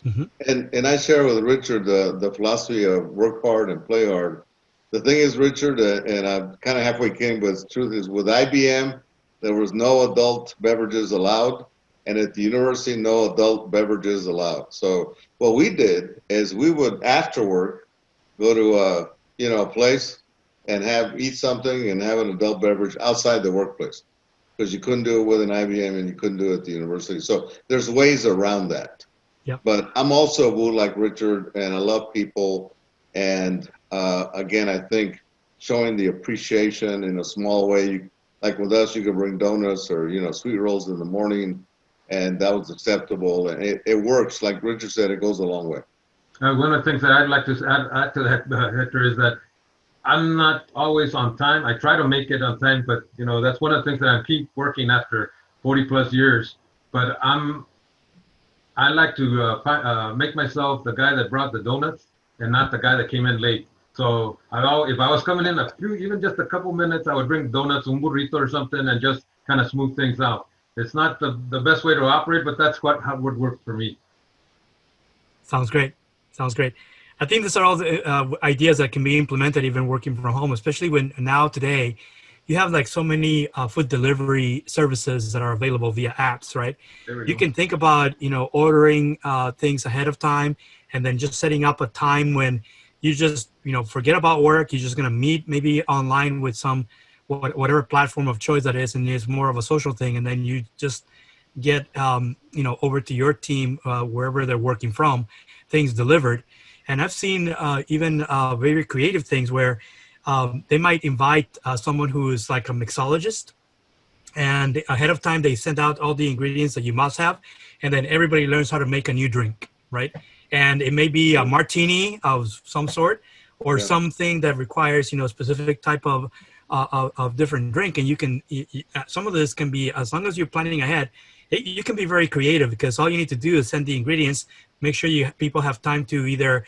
Speaker 1: Mm-hmm.
Speaker 3: And I share with Richard the philosophy of work hard and play hard. The thing is, Richard, and I'm kind of halfway kidding, but the truth is, with IBM, there was no adult beverages allowed, and at the university, no adult beverages allowed. So what we did is we would, after work, go to a place and eat something and have an adult beverage outside the workplace, because you couldn't do it with an IBM and you couldn't do it at the university. So there's ways around that.
Speaker 1: Yep.
Speaker 3: But I'm also a woo like Richard, and I love people. And again, I think showing the appreciation in a small way. Like with us, you could bring donuts or sweet rolls in the morning, and that was acceptable. And it works. Like Richard said, it goes a long way.
Speaker 2: One of the things that I'd like to add to that, Hector, is that I'm not always on time. I try to make it on time, but that's one of the things that I keep working after 40+ years. But I like to make myself the guy that brought the donuts and not the guy that came in late. So if I was coming in even just a couple minutes, I would bring donuts, un burrito or something, and just kind of smooth things out. It's not the best way to operate, but that's how it would work for me.
Speaker 1: Sounds great. Sounds great. I think these are all the ideas that can be implemented even working from home, especially when now today you have like so many food delivery services that are available via apps, right? You can think about, ordering things ahead of time and then just setting up a time when you just, forget about work. You're just going to meet maybe online with some, whatever platform of choice that is, and it's more of a social thing. And then you just get, over to your team, wherever they're working from, things delivered. And I've seen even very creative things where they might invite someone who is like a mixologist, and ahead of time they send out all the ingredients that you must have, and then everybody learns how to make a new drink, right? And it may be a martini of some sort, or something that requires a specific type of different drink. And you can some of this can be, as long as you're planning ahead, you can be very creative, because all you need to do is send the ingredients, make sure people have time to either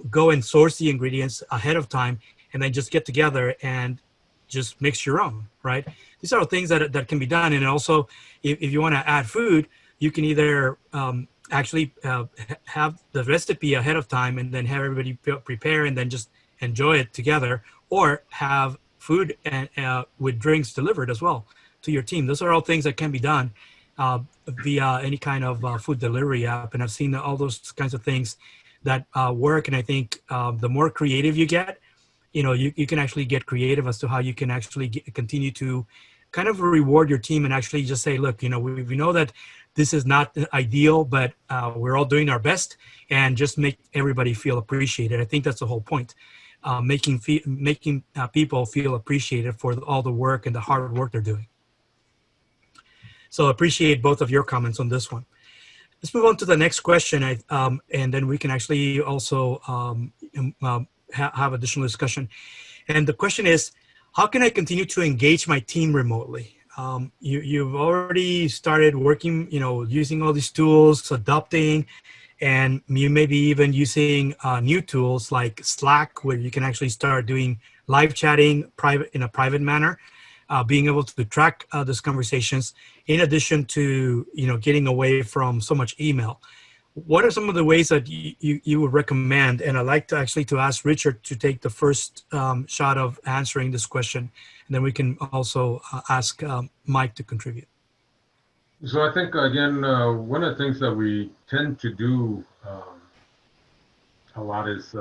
Speaker 1: go and source the ingredients ahead of time, and then just get together and just mix your own, right? These are things that can be done. And also, if you want to add food, you can either actually have the recipe ahead of time and then have everybody prepare and then just enjoy it together, or have food and with drinks delivered as well to your team. Those are all things that can be done via any kind of food delivery app. And I've seen all those kinds of things that work. And I think the more creative you get, you can actually get creative as to how you can actually continue to kind of reward your team, and actually just say, look, we know that this is not ideal, but we're all doing our best, and just make everybody feel appreciated. I think that's the whole point, making people feel appreciated for all the work and the hard work they're doing. So appreciate both of your comments on this one. Let's move on to the next question, and then we can actually also have additional discussion. And the question is, how can I continue to engage my team remotely? You've already started working, using all these tools, adopting, and you may be even using new tools like Slack, where you can actually start doing live chatting in a private manner, being able to track these conversations, in addition to getting away from so much email. What are some of the ways that you would recommend? And I'd like to ask Richard to take the first shot of answering this question, and then we can also ask Mike to contribute.
Speaker 2: So I think, again, one of the things that we tend to do a lot is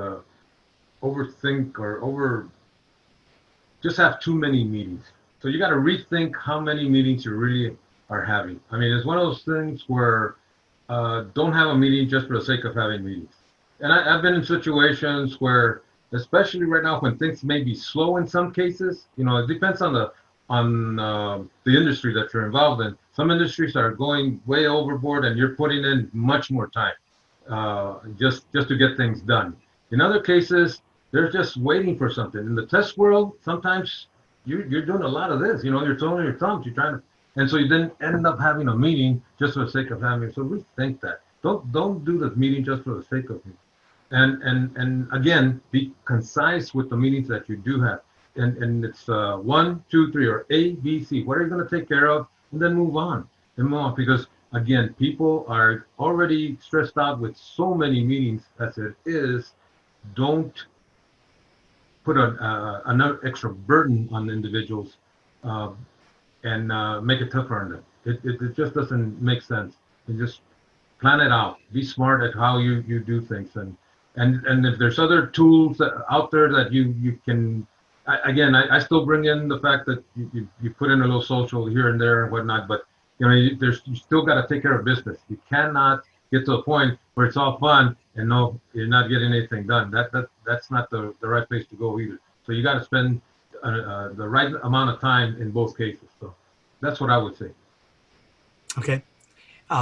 Speaker 2: overthink or just have too many meetings. So you got to rethink how many meetings you really are having. I mean, it's one of those things where don't have a meeting just for the sake of having meetings. And I've been in situations where, especially right now when things may be slow in some cases, it depends on the industry that you're involved in. Some industries are going way overboard and you're putting in much more time just to get things done. In other cases, they're just waiting for something. In the test world, sometimes you're doing a lot of this. You're twiddling your thumbs. You're trying to, and so you then end up having a meeting just for the sake of having it. So rethink that. Don't do the meeting just for the sake of it. And again, be concise with the meetings that you do have. And it's 1, 2, 3, or A, B, C. What are you going to take care of? And then move on. Because again, people are already stressed out with so many meetings as it is. Don't put another extra burden on individuals and make it tougher on them. It just doesn't make sense. You just plan it out. Be smart at how you do things. And if there's other tools out there that you can, I still bring in the fact that you put in a little social here and there and whatnot, but you still got to take care of business. You cannot get to a point where it's all fun and no, you're not getting anything done. That's not the right place to go either. So you got to spend the right amount of time in both cases. So that's what I would say.
Speaker 1: Okay.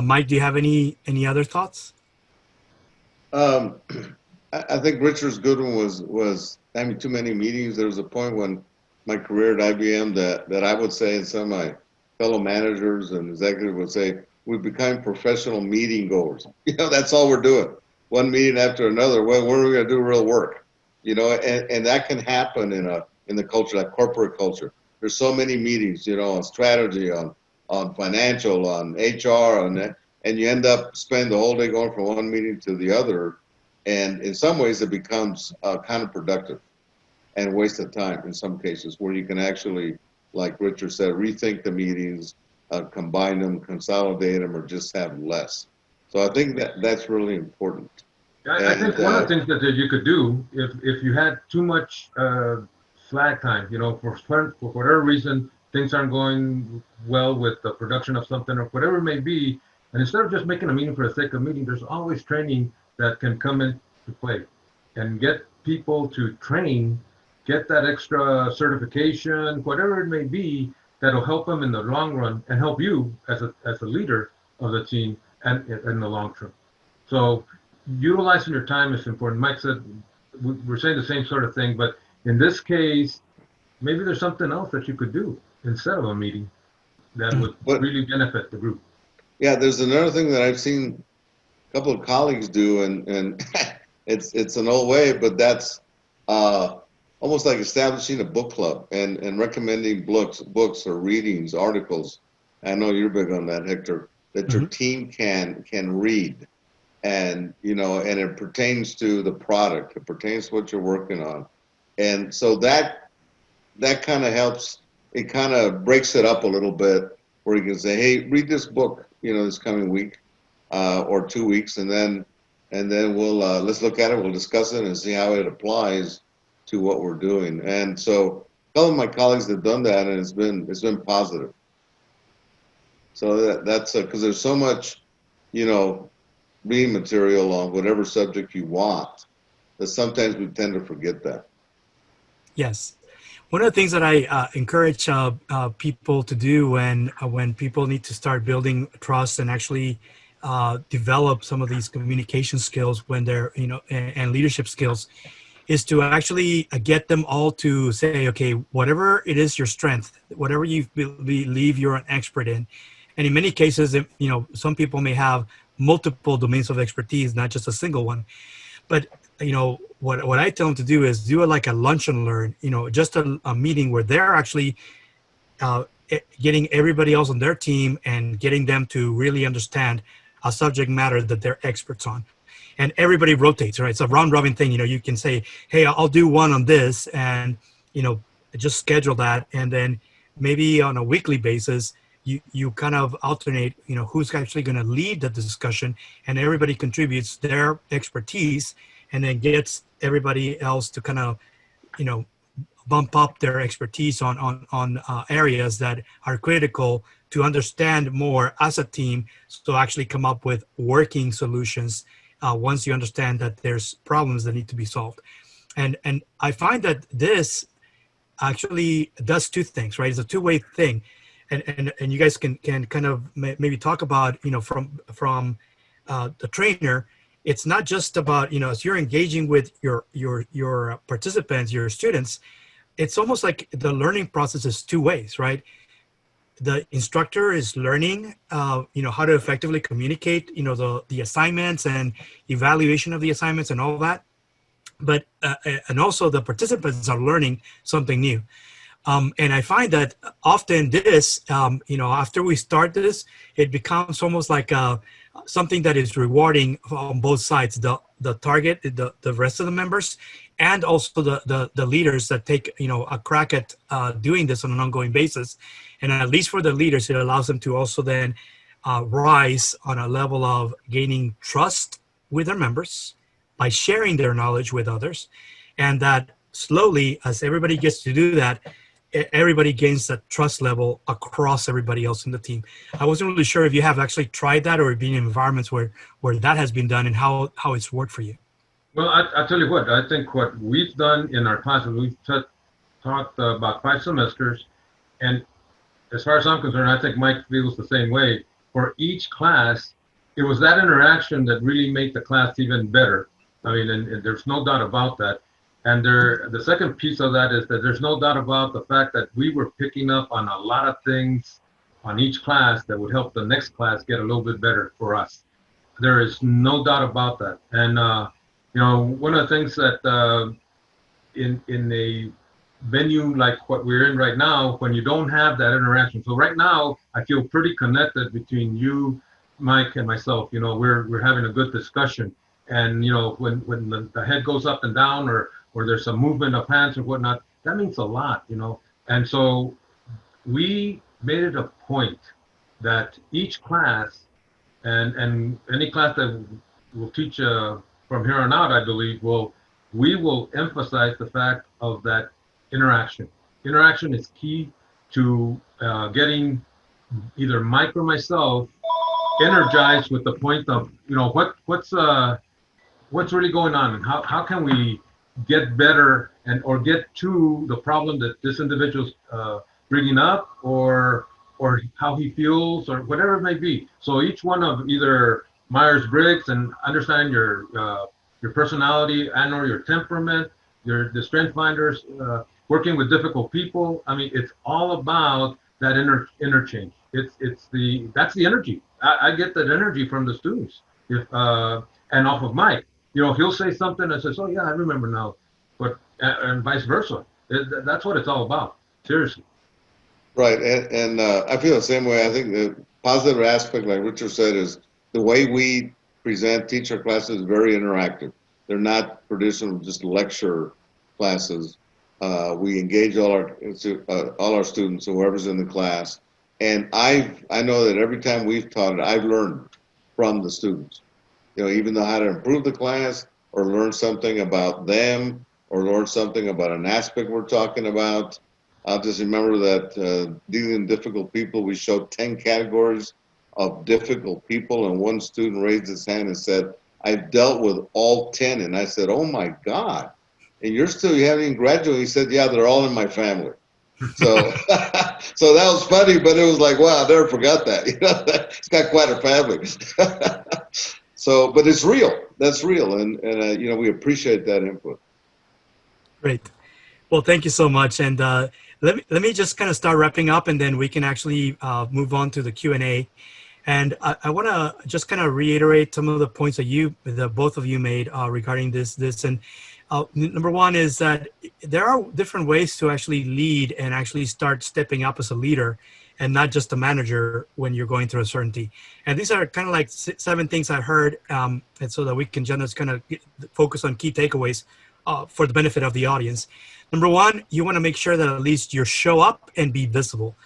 Speaker 1: Mike, do you have any other thoughts?
Speaker 3: I think Richard's good one was having too many meetings. There was a point when my career at IBM that I would say, and some of my fellow managers and executives would say, we become professional meeting goers. That's all we're doing. One meeting after another. When are we going to do real work? And that can happen in the culture, that corporate culture. there's so many meetings, on strategy, on financial, on HR, on that, and you end up spending the whole day going from one meeting to the other, and in some ways it becomes counterproductive and waste of time in some cases, where you can actually, like Richard said, rethink the meetings, combine them, consolidate them, or just have less. So I think that's really important.
Speaker 2: I think one of the things that you could do, if you had too much slack time, for whatever reason, things aren't going well with the production of something or whatever it may be, and instead of just making a meeting for the sake of meeting, there's always training that can come into play, and get people to train, get that extra certification, whatever it may be, that'll help them in the long run and help you as a leader of the team and in the long term. So utilizing your time is important. Mike said we're saying the same sort of thing, but in this case, maybe there's something else that you could do instead of a meeting that would really benefit the group.
Speaker 3: Yeah, there's another thing that I've seen a couple of colleagues do, and it's an old way, but that's almost like establishing a book club and recommending books or readings, articles. I know you're big on that, Hector, that your team can read. And, and it pertains to the product. It pertains to what you're working on. And so that kind of helps. It kind of breaks it up a little bit, where you can say, hey, read this book, this coming week or 2 weeks. And then we'll, let's look at it. We'll discuss it and see how it applies to what we're doing. And so a couple of my colleagues have done that, and it's been positive. So that's because there's so much, reading material on whatever subject you want, that sometimes we tend to forget that.
Speaker 1: Yes. One of the things that I encourage people to do when people need to start building trust and actually develop some of these communication skills when they're, and leadership skills, is to actually get them all to say, okay, whatever it is your strength, whatever you believe you're an expert in. And in many cases, some people may have multiple domains of expertise, not just a single one. But, what I tell them to do is do it like a lunch and learn, just a meeting where they're actually getting everybody else on their team and getting them to really understand a subject matter that they're experts on. And everybody rotates, right? It's a round robin thing. You can say, hey, I'll do one on this, and, just schedule that. And then maybe on a weekly basis, you kind of alternate, who's actually going to lead the discussion, and everybody contributes their expertise, and then gets everybody else to kind of, bump up their expertise on areas that are critical to understand more as a team. So actually come up with working solutions once you understand that there's problems that need to be solved. And I find that this actually does two things, right? It's a two-way thing. And you guys can kind of maybe talk about, from the trainer. It's not just about, as you're engaging with your participants, your students, it's almost like the learning process is two ways, right? The instructor is learning, how to effectively communicate, the assignments and evaluation of the assignments and all that. But, and also the participants are learning something new. And I find that often this, after we start this, it becomes almost like something that is rewarding on both sides, the target, the rest of the members, and also the leaders that take, a crack at doing this on an ongoing basis. And at least for the leaders, it allows them to also then rise on a level of gaining trust with their members by sharing their knowledge with others. And that slowly, as everybody gets to do that, everybody gains that trust level across everybody else in the team. I wasn't really sure if you have actually tried that or been in environments where that has been done and how it's worked for you.
Speaker 2: Well, I'll tell you what, I think what we've done in our classes, we've taught about 5 semesters. And as far as I'm concerned, I think Mike feels the same way. For each class, it was that interaction that really made the class even better. I mean, and there's no doubt about that. And the second piece of that is that there's no doubt about the fact that we were picking up on a lot of things on each class that would help the next class get a little bit better for us. There is no doubt about that. And, one of the things that in a venue like what we're in right now, when you don't have that interaction. So right now, I feel pretty connected between you, Mike, and myself. You know, we're having a good discussion. And you know, when the head goes up and down, or there's some movement of hands or whatnot, that means a lot. You know, and so we made it a point that each class and any class that will teach from here on out, I believe, we will emphasize the fact of that interaction. Interaction is key to getting either Mike or myself energized with the point of, you know, what's really going on, and how can we get better and or get to the problem that this individual's bringing up, or how he feels, or whatever it may be. So each one of either Myers-Briggs and understanding your personality and or your temperament, the strength finders, working with difficult people. I mean, it's all about that interchange. That's the energy. I get that energy from the students. If and off of Mike, you know, he'll say something and says, "Oh yeah, I remember now," but and vice versa. That's what it's all about. Seriously.
Speaker 3: Right, and I feel the same way. I think the positive aspect, like Richard said, is the way we teach our classes is very interactive. They're not traditional just lecture classes. We engage all our students, whoever's in the class, and I know that every time we've taught it, I've learned from the students. You know, even though how to improve the class, or learn something about them, or learn something about an aspect we're talking about. I'll just remember that dealing with difficult people, we showed 10 categories of difficult people, and one student raised his hand and said, "I've dealt with all 10." And I said, "Oh my God, and you haven't even graduated?" He said, "Yeah, they're all in my family." So, so that was funny, but it was like, wow, I never forgot that. You know, it's got quite a family. So, but it's real. That's real, and you know, we appreciate that input.
Speaker 1: Great. Well, thank you so much. And let me just kind of start wrapping up, and then we can actually move on to the Q&A. And I want to just kind of reiterate some of the points that both of you made regarding this. And number one is that there are different ways to actually lead and actually start stepping up as a leader, and not just a manager when you're going through uncertainty. And these are kind of like 7 things I heard, and so that we can just kind of focus on key takeaways for the benefit of the audience. Number one, you want to make sure that at least you show up and be visible.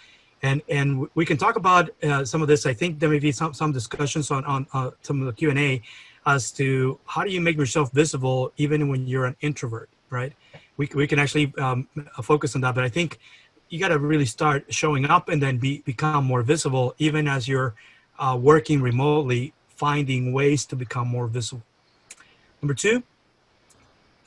Speaker 1: And we can talk about some of this. I think there may be some discussions on some of the Q&A as to how do you make yourself visible even when you're an introvert, right? We can actually focus on that, but I think you got to really start showing up and then become more visible even as you're working remotely, finding ways to become more visible. Number 2,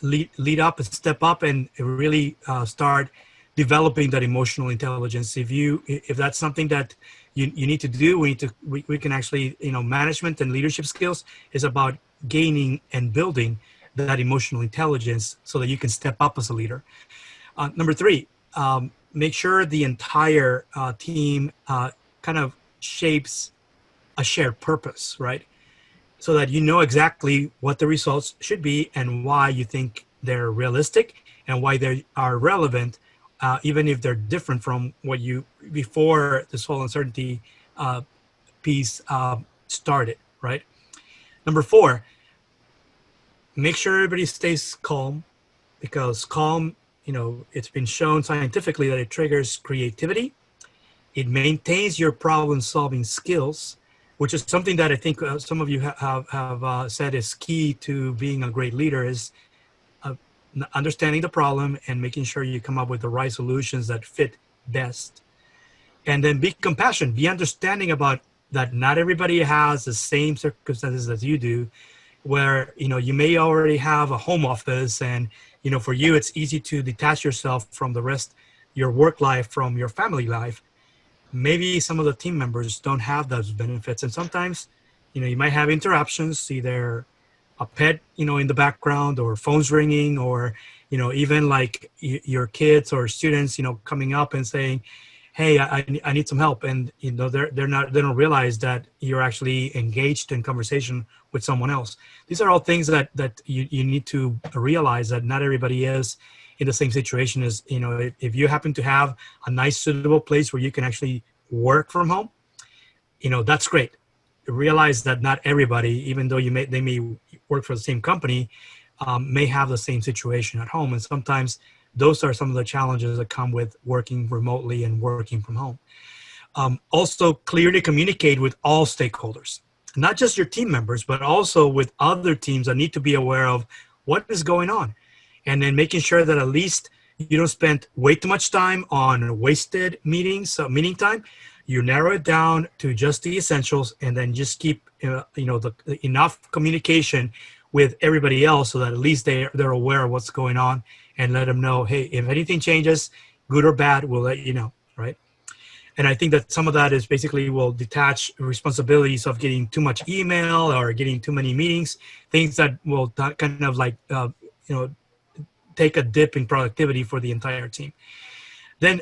Speaker 1: lead up and step up and really start developing that emotional intelligence. If that's something that you need to do, we can actually, you know, management and leadership skills is about gaining and building that emotional intelligence so that you can step up as a leader. Number 3, make sure the entire team kind of shapes a shared purpose, right? So that you know exactly what the results should be and why you think they're realistic and why they are relevant, even if they're different from what you, before this whole uncertainty piece started, right? Number 4, make sure everybody stays calm, because calm, you know, it's been shown scientifically that it triggers creativity. It maintains your problem-solving skills, which is something that I think some of you have said is key to being a great leader, is understanding the problem and making sure you come up with the right solutions that fit best. And then be compassionate, be understanding about that not everybody has the same circumstances as you do, where, you know, you may already have a home office and, you know, for you, it's easy to detach yourself from the rest, your work life from your family life. Maybe some of the team members don't have those benefits. And sometimes, you know, you might have interruptions, either a pet, you know, in the background, or phones ringing, or, you know, even like your kids or students, you know, coming up and saying, "Hey, I need some help." And, you know, they don't realize that you're actually engaged in conversation with someone else. These are all things that you need to realize that not everybody is. in the same situation as, if you happen to have a nice suitable place where you can actually work from home, that's great. Realize that not everybody, even though they may work for the same company, may have the same situation at home. And sometimes those are some of the challenges that come with working remotely and working from home. Also, clearly communicate with all stakeholders, not just your team members, but also with other teams that need to be aware of what is going on. And then making sure that at least you don't spend way too much time on wasted meetings, meeting time. You narrow it down to just the essentials, and then just keep enough communication with everybody else so that at least they're aware of what's going on, and let them know, hey, if anything changes, good or bad, we'll let you know, right? And I think that some of that is basically will detach responsibilities of getting too much email or getting too many meetings, things that will kind of like, take a dip in productivity for the entire team. Then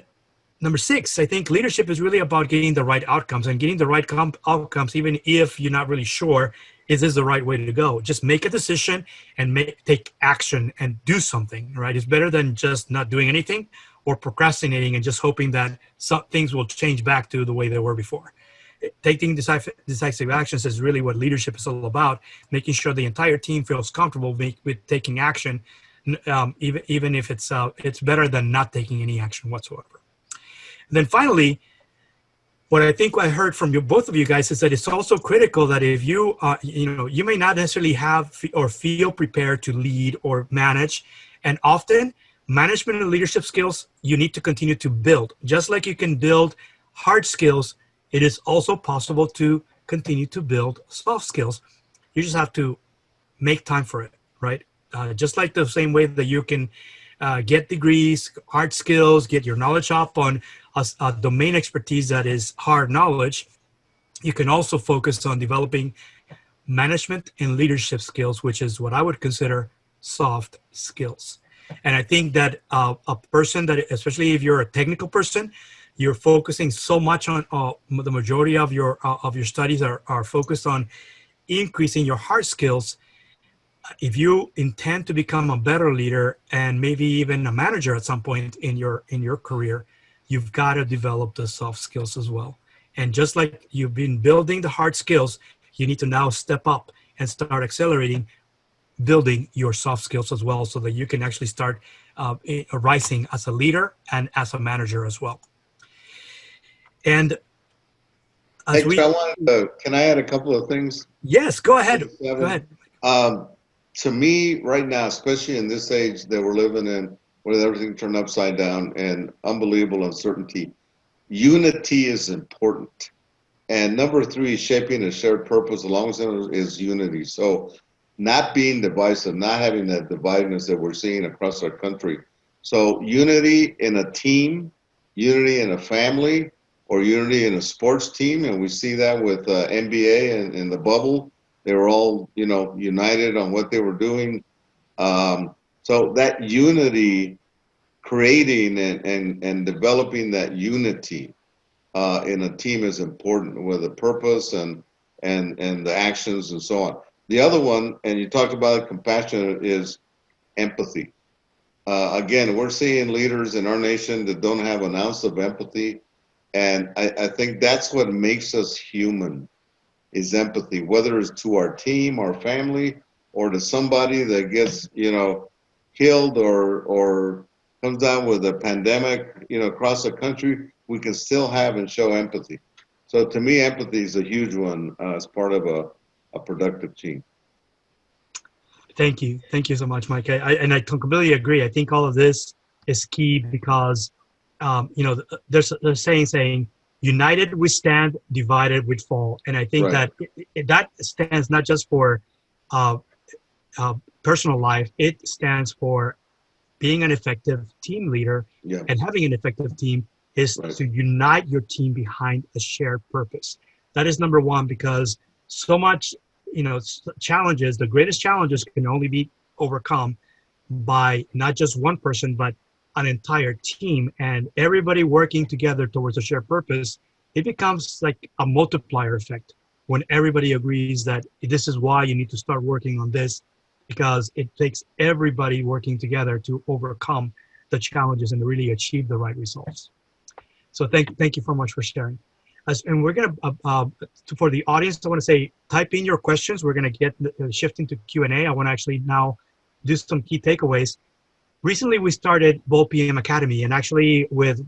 Speaker 1: number 6, I think leadership is really about getting the right outcomes, and getting the right outcomes, even if you're not really sure, is this the right way to go? Just make a decision and take action and do something, right? It's better than just not doing anything or procrastinating and just hoping that some things will change back to the way they were before. Taking decisive actions is really what leadership is all about, making sure the entire team feels comfortable with taking action, even if it's better than not taking any action whatsoever. And then finally, what I think I heard from both of you guys is that it's also critical that if you, you may not necessarily have or feel prepared to lead or manage, and often management and leadership skills you need to continue to build. Just like you can build hard skills, it is also possible to continue to build soft skills. You just have to make time for it, right? Just like the same way that you can get degrees, hard skills, get your knowledge up on a domain expertise that is hard knowledge, you can also focus on developing management and leadership skills, which is what I would consider soft skills. And I think that a person that, especially if you're a technical person, you're focusing so much on the majority of your studies are focused on increasing your hard skills. If you intend to become a better leader and maybe even a manager at some point in your career, you've got to develop the soft skills as well. And just like you've been building the hard skills, you need to now step up and start accelerating building your soft skills as well, so that you can actually start rising as a leader and as a manager as well. And as
Speaker 3: can I add a couple of things?
Speaker 1: Yes, go ahead. Go ahead.
Speaker 3: To me, right now, especially in this age that we're living in, with everything turned upside down and unbelievable uncertainty, unity is important. And number 3, shaping a shared purpose along with it is unity. So not being divisive, not having that dividedness that we're seeing across our country. So unity in a team, unity in a family, or unity in a sports team. And we see that with NBA and in the bubble. They were all, united on what they were doing. So that unity, creating and developing that unity in a team is important, with a purpose and the actions and so on. The other one, and you talked about it, compassion, is empathy. Again, we're seeing leaders in our nation that don't have an ounce of empathy. And I think that's what makes us human, is empathy, whether it's to our team, our family, or to somebody that gets, killed or comes down with a pandemic, across the country. We can still have and show empathy. So to me, empathy is a huge one as part of a productive team.
Speaker 1: Thank you. Thank you so much, Mike. I completely agree. I think all of this is key because, there's a saying, united we stand, divided we fall. And I think that that stands not just for personal life, it stands for being an effective team leader.
Speaker 3: Yeah.
Speaker 1: And having an effective team is to unite your team behind a shared purpose. That is number 1, because so much, challenges, the greatest challenges can only be overcome by not just one person, but an entire team, and everybody working together towards a shared purpose. It becomes like a multiplier effect when everybody agrees that this is why you need to start working on this. because it takes everybody working together to overcome the challenges and to really achieve the right results. So thank you so much for sharing. And we're going for the audience, I want to say, type in your questions. We're going to get shift into Q&A. I want to actually now do some key takeaways. Recently, we started BoldPM Academy, and actually with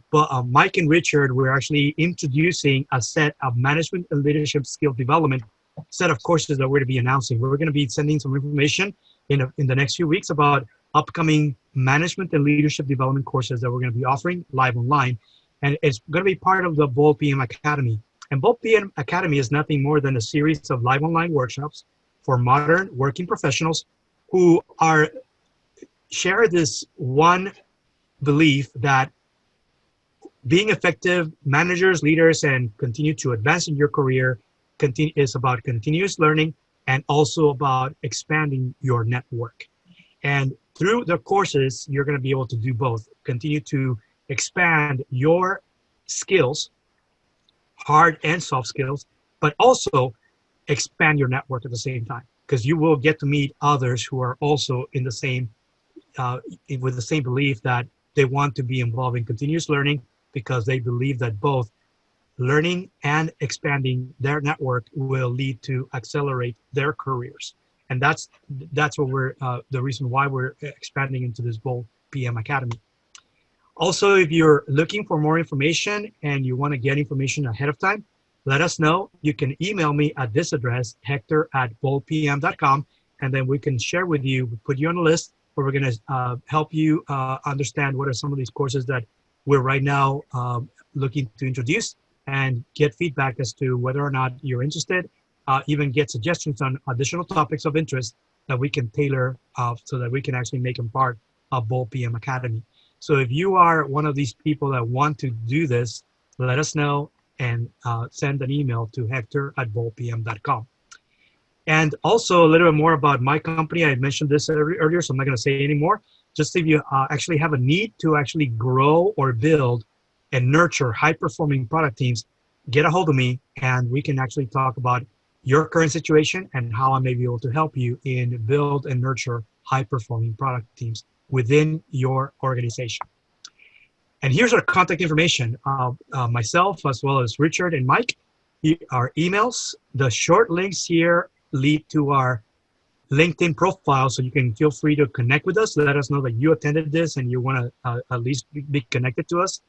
Speaker 1: Mike and Richard, we're actually introducing a set of management and leadership skill development set of courses that we're going to be announcing. We're going to be sending some information in the next few weeks about upcoming management and leadership development courses that we're going to be offering live online. And it's going to be part of the BoldPM Academy. And BoldPM Academy is nothing more than a series of live online workshops for modern working professionals who share this one belief that being effective managers, leaders, and continue to advance in your career is about continuous learning and also about expanding your network. And through the courses, you're going to be able to do both. Continue to expand your skills, hard and soft skills, but also expand your network at the same time, because you will get to meet others who are also in the same with the same belief that they want to be involved in continuous learning, because they believe that both learning and expanding their network will lead to accelerate their careers. And that's what we're the reason why we're expanding into this BoldPM Academy. Also, if you're looking for more information and you want to get information ahead of time, let us know. You can email me at this address, hector@boldpm.com, and then we can share with you, put you on a list where we're going to help you understand what are some of these courses that we're right now looking to introduce, and get feedback as to whether or not you're interested, even get suggestions on additional topics of interest that we can tailor so that we can actually make them part of BoldPM Academy. So if you are one of these people that want to do this, let us know and send an email to hector@boldpm.com. And also a little bit more about my company. I mentioned this earlier, so I'm not going to say anymore. Just if you actually have a need to actually grow or build and nurture high-performing product teams, get a hold of me, and we can actually talk about your current situation and how I may be able to help you in build and nurture high-performing product teams within your organization. And here's our contact information. Myself, as well as Richard and Mike, our emails. The short links here lead to our LinkedIn profile, so you can feel free to connect with us. Let us know that you attended this and you want to at least be connected to us.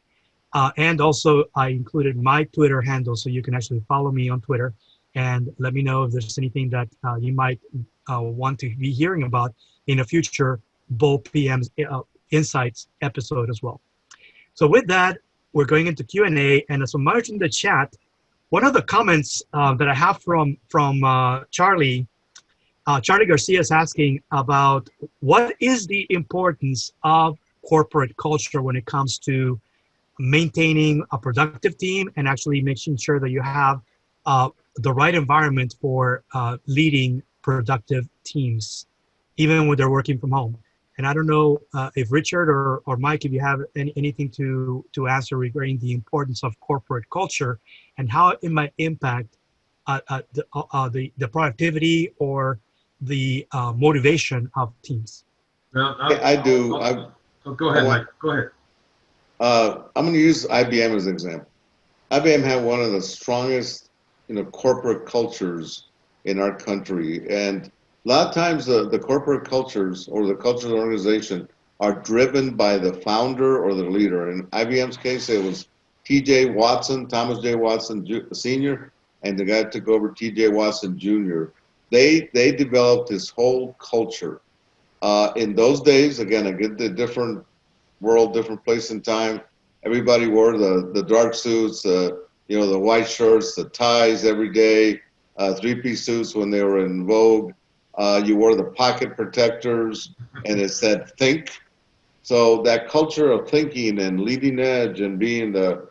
Speaker 1: And also, I included my Twitter handle, so you can actually follow me on Twitter and let me know if there's anything that you might want to be hearing about in a future BoldPM Insights episode as well. So with that, we're going into Q&A, and as I mentioned in the chat, one of the comments that I have from Charlie Garcia is asking about what is the importance of corporate culture when it comes to maintaining a productive team and actually making sure that you have the right environment for leading productive teams, even when they're working from home. And I don't know if Richard or Mike, if you have anything to answer regarding the importance of corporate culture and how it might impact the productivity or the motivation of teams.
Speaker 2: Well,
Speaker 3: I do.
Speaker 2: Go ahead, Mike. Go ahead.
Speaker 3: I'm going to use IBM as an example. IBM had one of the strongest, corporate cultures in our country, and a lot of times the corporate cultures or the culture of the organization are driven by the founder or the leader. In IBM's case, it was T.J. Watson, Thomas J. Watson Sr., and the guy that took over T.J. Watson Jr. They developed this whole culture. In those days, again, I get the different world, different place and time. Everybody wore the dark suits, the white shirts, the ties every day, three-piece suits when they were in vogue. You wore the pocket protectors, and it said "think." So that culture of thinking and leading edge and being the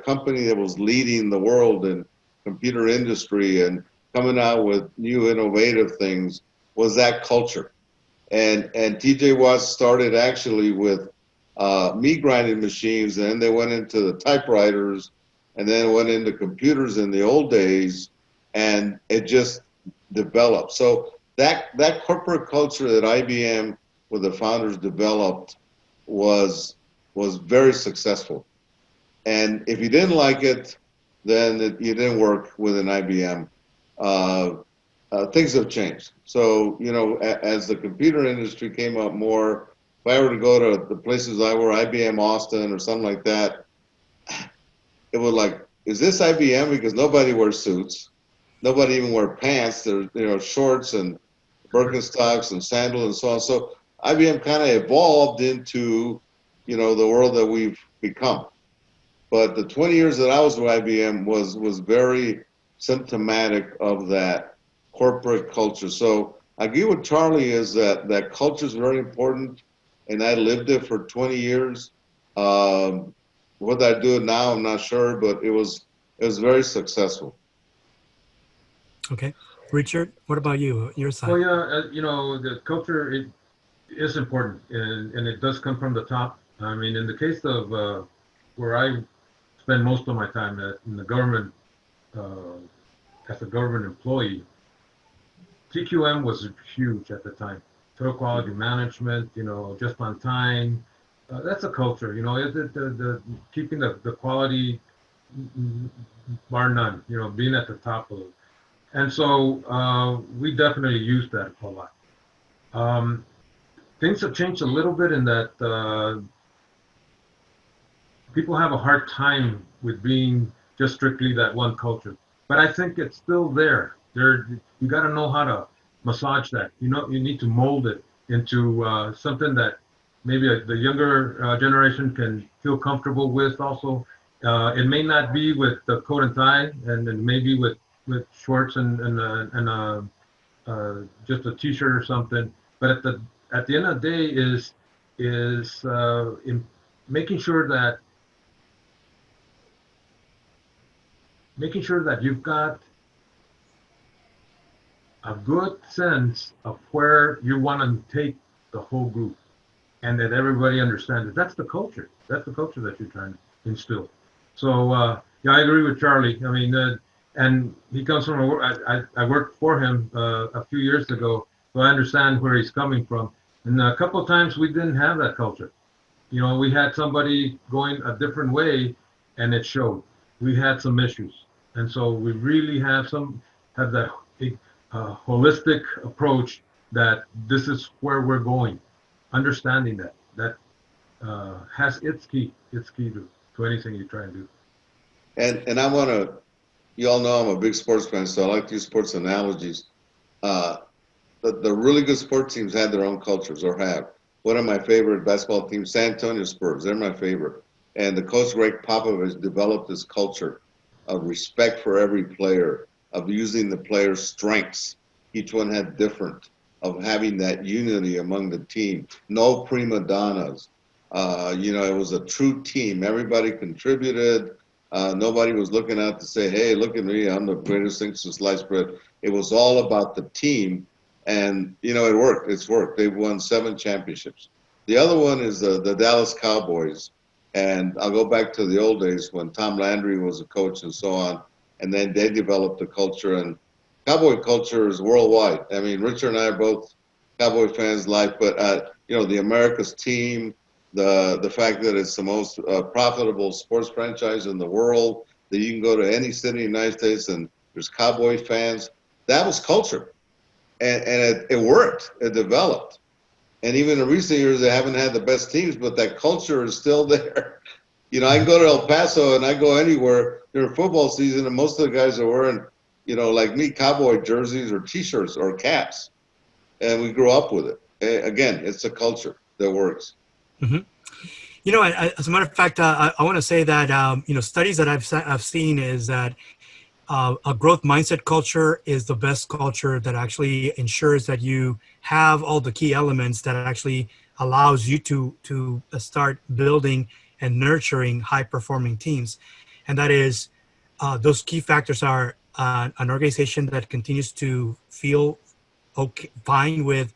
Speaker 3: company that was leading the world in computer industry and coming out with new innovative things was that culture. And TJ Watts started actually with meat grinding machines, and then they went into the typewriters, and then went into computers in the old days, and it just developed. So that corporate culture that IBM with the founders developed was very successful. And if you didn't like it, then you didn't work within IBM. Things have changed. So, you know, as the computer industry came up more, if I were to go to the places I were, IBM Austin or something like that, it was like, is this IBM? Because nobody wears suits. Nobody even wear pants. There's, you know, shorts and Birkenstocks and sandals and so on. So IBM kind of evolved into, you know, the world that we've become. But the 20 years that I was with IBM was very symptomatic of that corporate culture. So I agree with Charlie is that culture is very important, and I lived it for 20 years. Whether I do it now, I'm not sure, but it was very successful.
Speaker 1: Okay. Richard, what about you, your side?
Speaker 2: Well, yeah, you know, the culture is important, and it does come from the top. I mean, in the case of where I spend most of my time in the government, as a government employee, TQM was huge at the time. Total quality management, you know, just on time. That's a culture, you know, is it the keeping the quality bar none, you know, being at the top of it. And so we definitely use that a lot. Things have changed a little bit in that people have a hard time with being just strictly that one culture. But I think it's still there. You got to know how to massage that. You know, you need to mold it into something that maybe the younger generation can feel comfortable with. Also, it may not be with the coat and tie, and maybe with shorts and just a t-shirt or something. But at the end of the day is in making sure that you've got a good sense of where you want to take the whole group, and that everybody understands it. That's the culture. That's the culture that you're trying to instill. So yeah, I agree with Charlie. I mean, and he comes from I worked for him a few years ago, so I understand where he's coming from. And a couple of times we didn't have that culture. You know, we had somebody going a different way, and it showed. We had some issues, and so we really have that holistic approach that this is where we're going. Understanding that has its key to anything you try and do.
Speaker 3: And I want to, you all know I'm a big sports fan, so I like to use sports analogies. The really good sports teams had their own cultures, or have. One of my favorite basketball teams, San Antonio Spurs, they're my favorite. And the coach, Greg Popovich, developed this culture of respect for every player, of using the players' strengths. Each one had different, of having that unity among the team. No prima donnas. You know, it was a true team. Everybody contributed. Nobody was looking out to say, hey, look at me, I'm the greatest thing since sliced bread. It was all about the team. And, you know, it worked. It's worked. They've won 7 championships. The other one is the Dallas Cowboys. And I'll go back to the old days when Tom Landry was a coach and so on. And then they developed a culture. And Cowboy culture is worldwide. I mean, Richard and I are both Cowboy fans like, but, you know, the America's team, the fact that it's the most profitable sports franchise in the world, that you can go to any city in the United States and there's Cowboy fans, that was culture. And it worked. It developed. And even in recent years, they haven't had the best teams, but that culture is still there. You know, I can go to El Paso and I go anywhere during football season, and most of the guys are wearing, you know, like me, Cowboy jerseys or T-shirts or caps. And we grew up with it. Again, it's a culture that works.
Speaker 1: Mm-hmm. You know, as a matter of fact, I want to say that, you know, studies that I've seen is that a growth mindset culture is the best culture that actually ensures that you have all the key elements that actually allows you to start building and nurturing high-performing teams. And that is, those key factors are an organization that continues to feel okay, fine with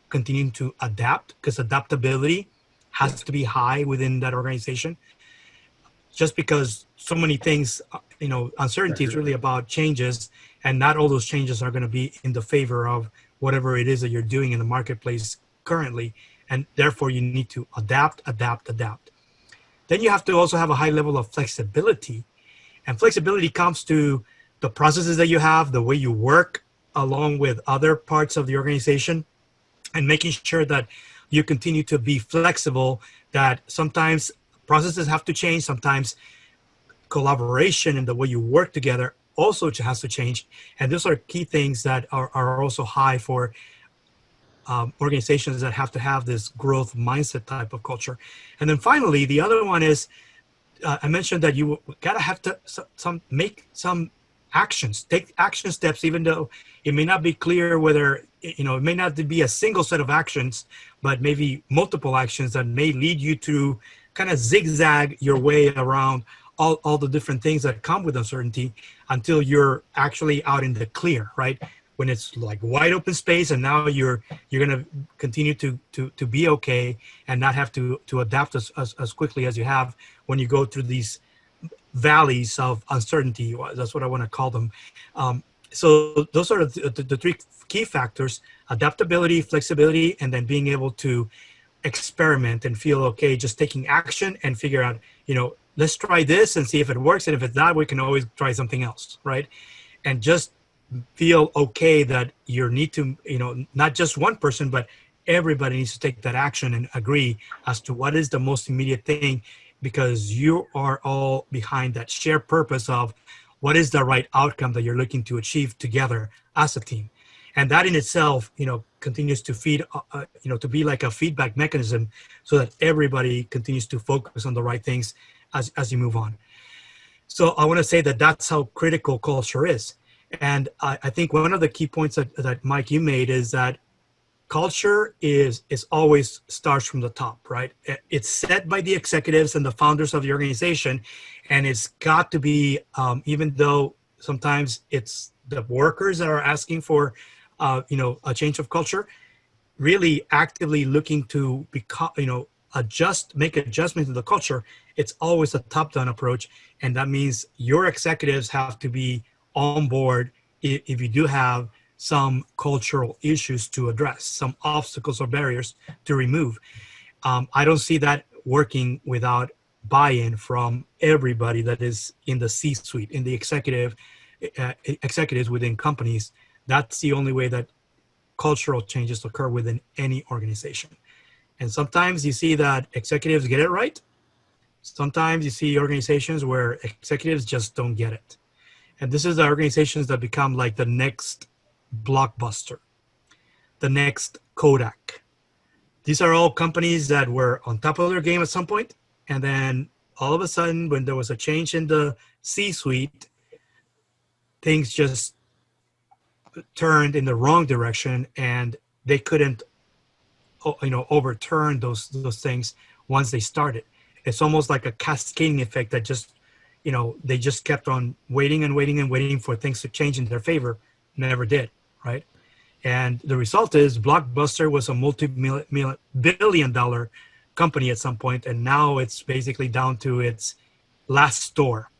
Speaker 1: continuing to adapt, because adaptability has to be high within that organization. Just because so many things, uncertainty is really about changes, and not all those changes are going to be in the favor of whatever it is that you're doing in the marketplace currently. And therefore you need to adapt. Then you have to also have a high level of flexibility. And flexibility comes to the processes that you have, the way you work along with other parts of the organization, and making sure that you continue to be flexible, that sometimes processes have to change, sometimes collaboration and the way you work together also has to change. And those are key things that are also high for organizations that have to have this growth mindset type of culture. And then finally, the other one is, I mentioned that you gotta have to make some actions, take action steps, even though it may not be clear whether, it may not be a single set of actions, but maybe multiple actions that may lead you to kind of zigzag your way around all the different things that come with uncertainty until you're actually out in the clear, right? When it's like wide open space, and now you're gonna continue to be okay and not have to adapt as quickly as you have when you go through these valleys of uncertainty. That's what I want to call them. So those are the three key factors: adaptability, flexibility, and then being able to experiment and feel okay just taking action and figure out, let's try this and see if it works, and if it's not, we can always try something else, right? And just feel okay that you need to, not just one person, but everybody needs to take that action and agree as to what is the most immediate thing, because you are all behind that shared purpose of what is the right outcome that you're looking to achieve together as a team. And that in itself, continues to feed, to be like a feedback mechanism so that everybody continues to focus on the right things as you move on. So I want to say that that's how critical culture is. And I think one of the key points that Mike, you made is that culture is always starts from the top, right? It's set by the executives and the founders of the organization. And it's got to be, even though sometimes it's the workers that are asking for, a change of culture, really actively looking to become, make adjustments to the culture. It's always a top-down approach. And that means your executives have to be on board if you do have some cultural issues to address, some obstacles or barriers to remove. I don't see that working without buy-in from everybody that is in the C-suite, in the executives within companies. That's the only way that cultural changes occur within any organization. And sometimes you see that executives get it right. Sometimes you see organizations where executives just don't get it. And this is the organizations that become like the next Blockbuster, the next Kodak. These are all companies that were on top of their game at some point, and then all of a sudden, when there was a change in the C-suite, things just turned in the wrong direction, and they couldn't, overturn those things once they started. It's almost like a cascading effect that just, they just kept on waiting and waiting and waiting for things to change in their favor. Never did, right? And the result is Blockbuster was a multi-billion-dollar company at some point, and now it's basically down to its last store.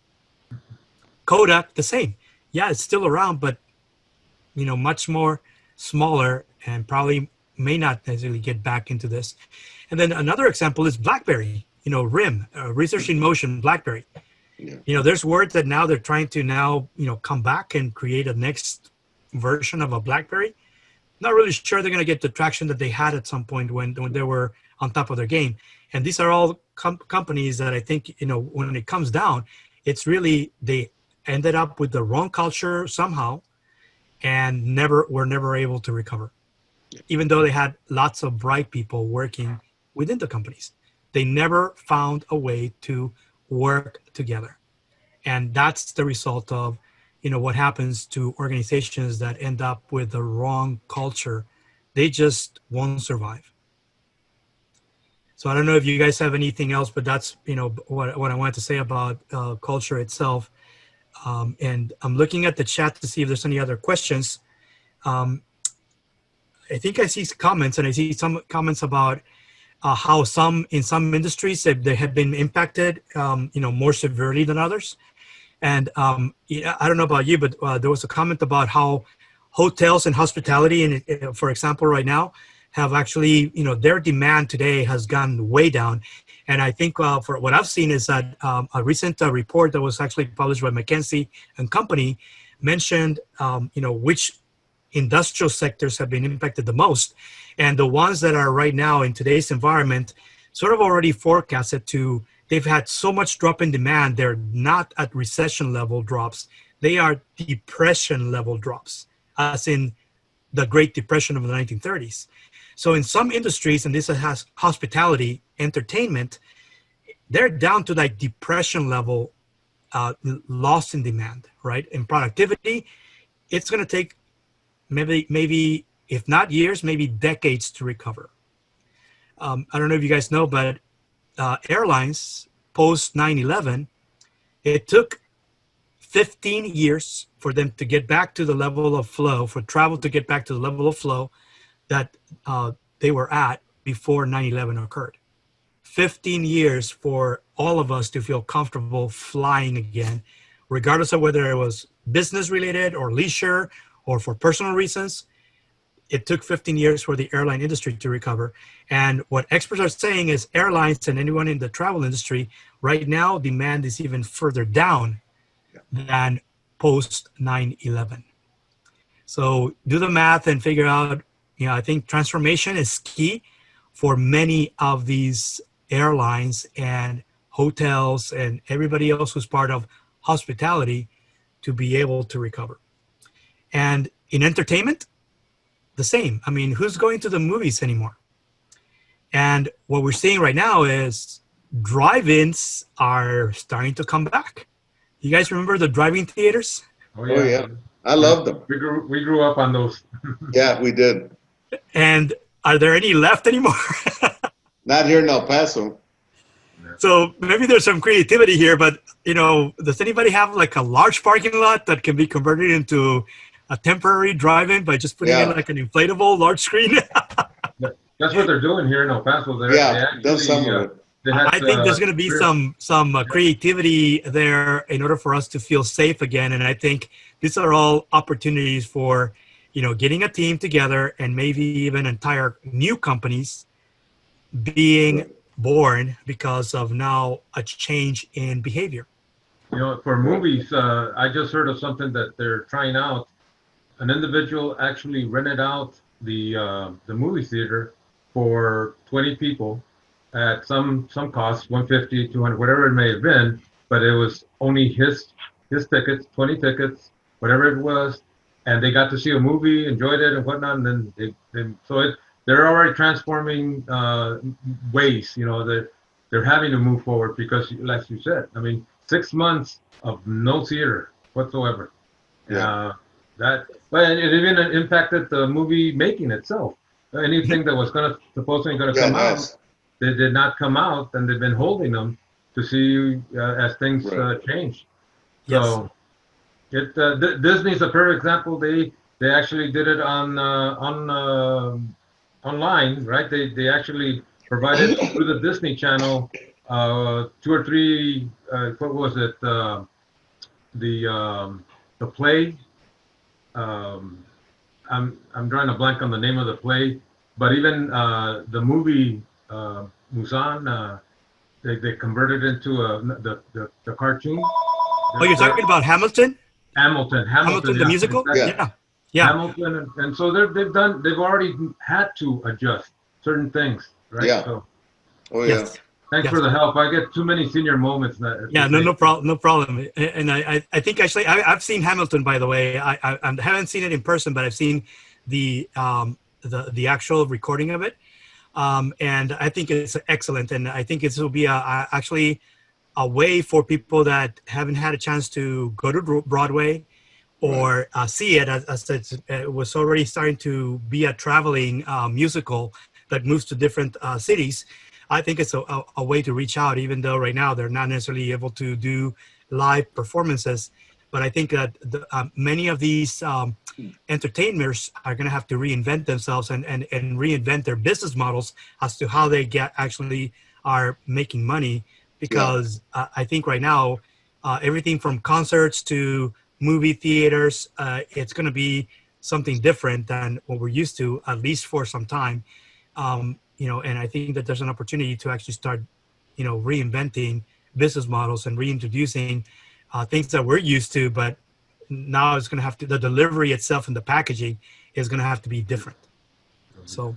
Speaker 1: Kodak, the same. Yeah, it's still around, but much more smaller, and probably may not necessarily get back into this. And then another example is BlackBerry. RIM, Research in Motion, BlackBerry. Yeah. There's word that now they're trying to come back and create a next version of a BlackBerry. Not really sure they're going to get the traction that they had at some point when they were on top of their game. And these are all companies that I think, when it comes down, it's really they ended up with the wrong culture somehow and were never able to recover. Even though they had lots of bright people working within the companies, they never found a way to work together. And that's the result of, what happens to organizations that end up with the wrong culture. They just won't survive. So I don't know if you guys have anything else, but that's, what I wanted to say about culture itself. And I'm looking at the chat to see if there's any other questions. I think I see comments, and I see some comments about how in some industries they have been impacted, more severely than others. And I don't know about you, but there was a comment about how hotels and hospitality, and for example, right now, have actually, their demand today has gone way down. And I think for what I've seen is that a recent report that was actually published by McKinsey and Company mentioned, which industrial sectors have been impacted the most. And the ones that are right now in today's environment sort of already forecasted to, they've had so much drop in demand, they're not at recession level drops, they are depression level drops, as in the Great Depression of the 1930s. So in some industries, and this has hospitality, entertainment, they're down to like depression level loss in demand, right? In productivity, it's going to take maybe if not years, maybe decades to recover. I don't know if you guys know, but airlines post 9/11, it took 15 years for them to get back to the level of flow, for travel to get back to the level of flow that they were at before 9/11 occurred. 15 years for all of us to feel comfortable flying again, regardless of whether it was business related or leisure or for personal reasons. It took 15 years for the airline industry to recover. And what experts are saying is airlines and anyone in the travel industry right now, demand is even further down than post 9/11. So do the math and figure out, I think transformation is key for many of these airlines and hotels and everybody else who's part of hospitality to be able to recover. And in entertainment, the same. I mean, who's going to the movies anymore? And what we're seeing right now is drive-ins are starting to come back. You guys remember the drive-in theaters?
Speaker 2: Oh yeah.
Speaker 3: I love them.
Speaker 2: We grew up on those.
Speaker 3: Yeah, we did.
Speaker 1: And are there any left anymore?
Speaker 3: Not here in El Paso.
Speaker 1: So maybe there's some creativity here, but does anybody have like a large parking lot that can be converted into a temporary drive-in by just putting in like an inflatable large screen?
Speaker 2: That's what they're doing here in El Paso.
Speaker 3: That's some of it.
Speaker 1: I think there's going to be some creativity there in order for us to feel safe again. And I think these are all opportunities for, getting a team together and maybe even entire new companies being born because of now a change in behavior.
Speaker 2: For movies, I just heard of something that they're trying out. An individual actually rented out the movie theater for 20 people at some cost, 150, 200, whatever it may have been, but it was only his tickets, 20 tickets, whatever it was, and they got to see a movie, enjoyed it and whatnot, and then they're already transforming ways. They're having to move forward because, like you said, I mean, 6 months of no theater whatsoever.
Speaker 3: Yeah.
Speaker 2: But it even impacted the movie making itself. Anything that was supposedly going to come out, they did not come out, and they've been holding them to see as things change.
Speaker 1: Yes.
Speaker 2: So Disney's a perfect example. They actually did it on online, right? They actually provided through the Disney Channel 2 or 3 what was it, the play. I'm drawing a blank on the name of the play, but even the movie Mulan, they converted into the cartoon.
Speaker 1: Oh, you're talking about Hamilton?
Speaker 2: Hamilton,
Speaker 1: the musical? Yeah.
Speaker 2: Hamilton, and so they've already had to adjust certain things, right?
Speaker 3: Yeah.
Speaker 2: So,
Speaker 3: Yes.
Speaker 2: Thanks for the help. I get too many senior moments.
Speaker 1: No problem. And I think actually I've seen Hamilton, by the way. I haven't seen it in person, but I've seen the actual recording of it, and I think it's excellent. And I think this will be actually a way for people that haven't had a chance to go to Broadway or see it, as it was already starting to be a traveling musical that moves to different cities. I think it's a way to reach out, even though right now they're not necessarily able to do live performances. But I think that many of these entertainers are going to have to reinvent themselves and reinvent their business models as to how they actually are making money. Because I think right now, everything from concerts to movie theaters, it's going to be something different than what we're used to, at least for some time. And I think that there's an opportunity to actually start, reinventing business models and reintroducing things that we're used to, but now it's going to have to, the delivery itself and the packaging is going to have to be different. So,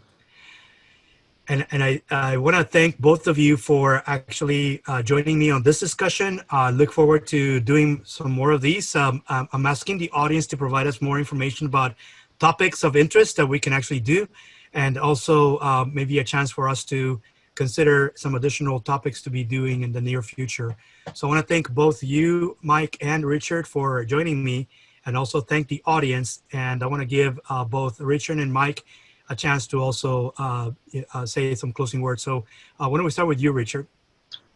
Speaker 1: and I want to thank both of you for actually joining me on this discussion. Look forward to doing some more of these. I'm asking the audience to provide us more information about topics of interest that we can actually do, and also maybe a chance for us to consider some additional topics to be doing in the near future. So I want to thank both you, Mike and Richard, for joining me, and also thank the audience. And I want to give both Richard and Mike a chance to also say some closing words. So why don't we start with you, Richard?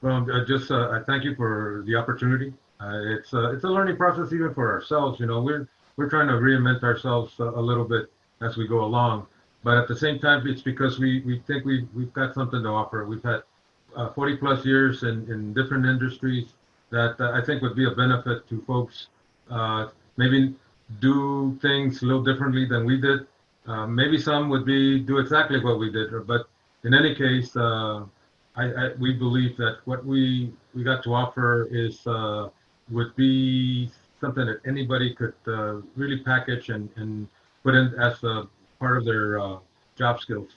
Speaker 2: Well, I thank you for the opportunity. It's a learning process even for ourselves. We're trying to reinvent ourselves a little bit as we go along. But at the same time, it's because we think we've got something to offer. We've had 40 plus years in different industries that I think would be a benefit to folks. Maybe do things a little differently than we did. Maybe some would do exactly what we did, but in any case, we believe that what we got to offer would be something that anybody could really package and put in as a part of their job skills.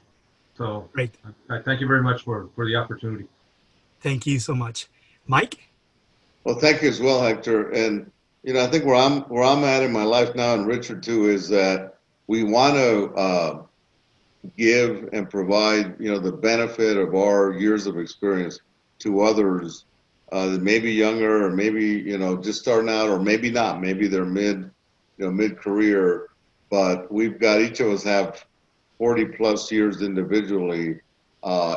Speaker 2: So
Speaker 1: Great.
Speaker 2: I thank you very much for the opportunity.
Speaker 1: Thank you so much. Mike?
Speaker 3: Well, thank you as well, Hector. And, I think where I'm at in my life now, and Richard too, is that we want to give and provide, the benefit of our years of experience to others that may be younger or maybe, just starting out, or maybe not. Maybe they're mid-career, but each of us have 40 plus years individually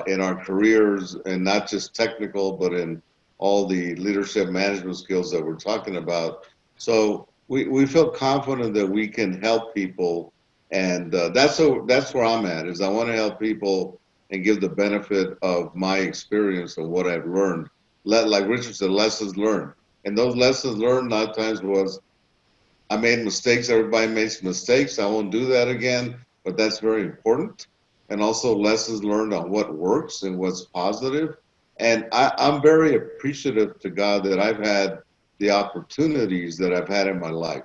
Speaker 3: in our careers, and not just technical, but in all the leadership management skills that we're talking about. So we feel confident that we can help people. And that's where I'm at, is I want to help people and give the benefit of my experience and what I've learned. Like Richard said, lessons learned. And those lessons learned a lot of times was, I made mistakes. Everybody makes mistakes. I won't do that again, but that's very important. And also lessons learned on what works and what's positive. And I'm very appreciative to God that I've had the opportunities that I've had in my life.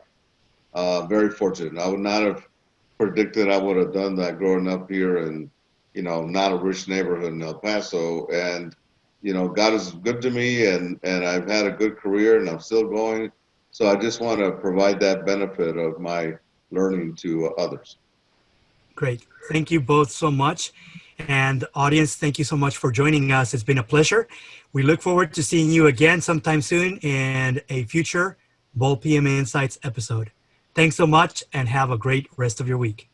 Speaker 3: Very fortunate. I would not have predicted I would have done that growing up here in, not a rich neighborhood in El Paso. And, God is good to me, and I've had a good career, and I'm still going. So I just want to provide that benefit of my learning to others.
Speaker 1: Great. Thank you both so much. And audience, thank you so much for joining us. It's been a pleasure. We look forward to seeing you again sometime soon in a future BoldPM Insights episode. Thanks so much, and have a great rest of your week.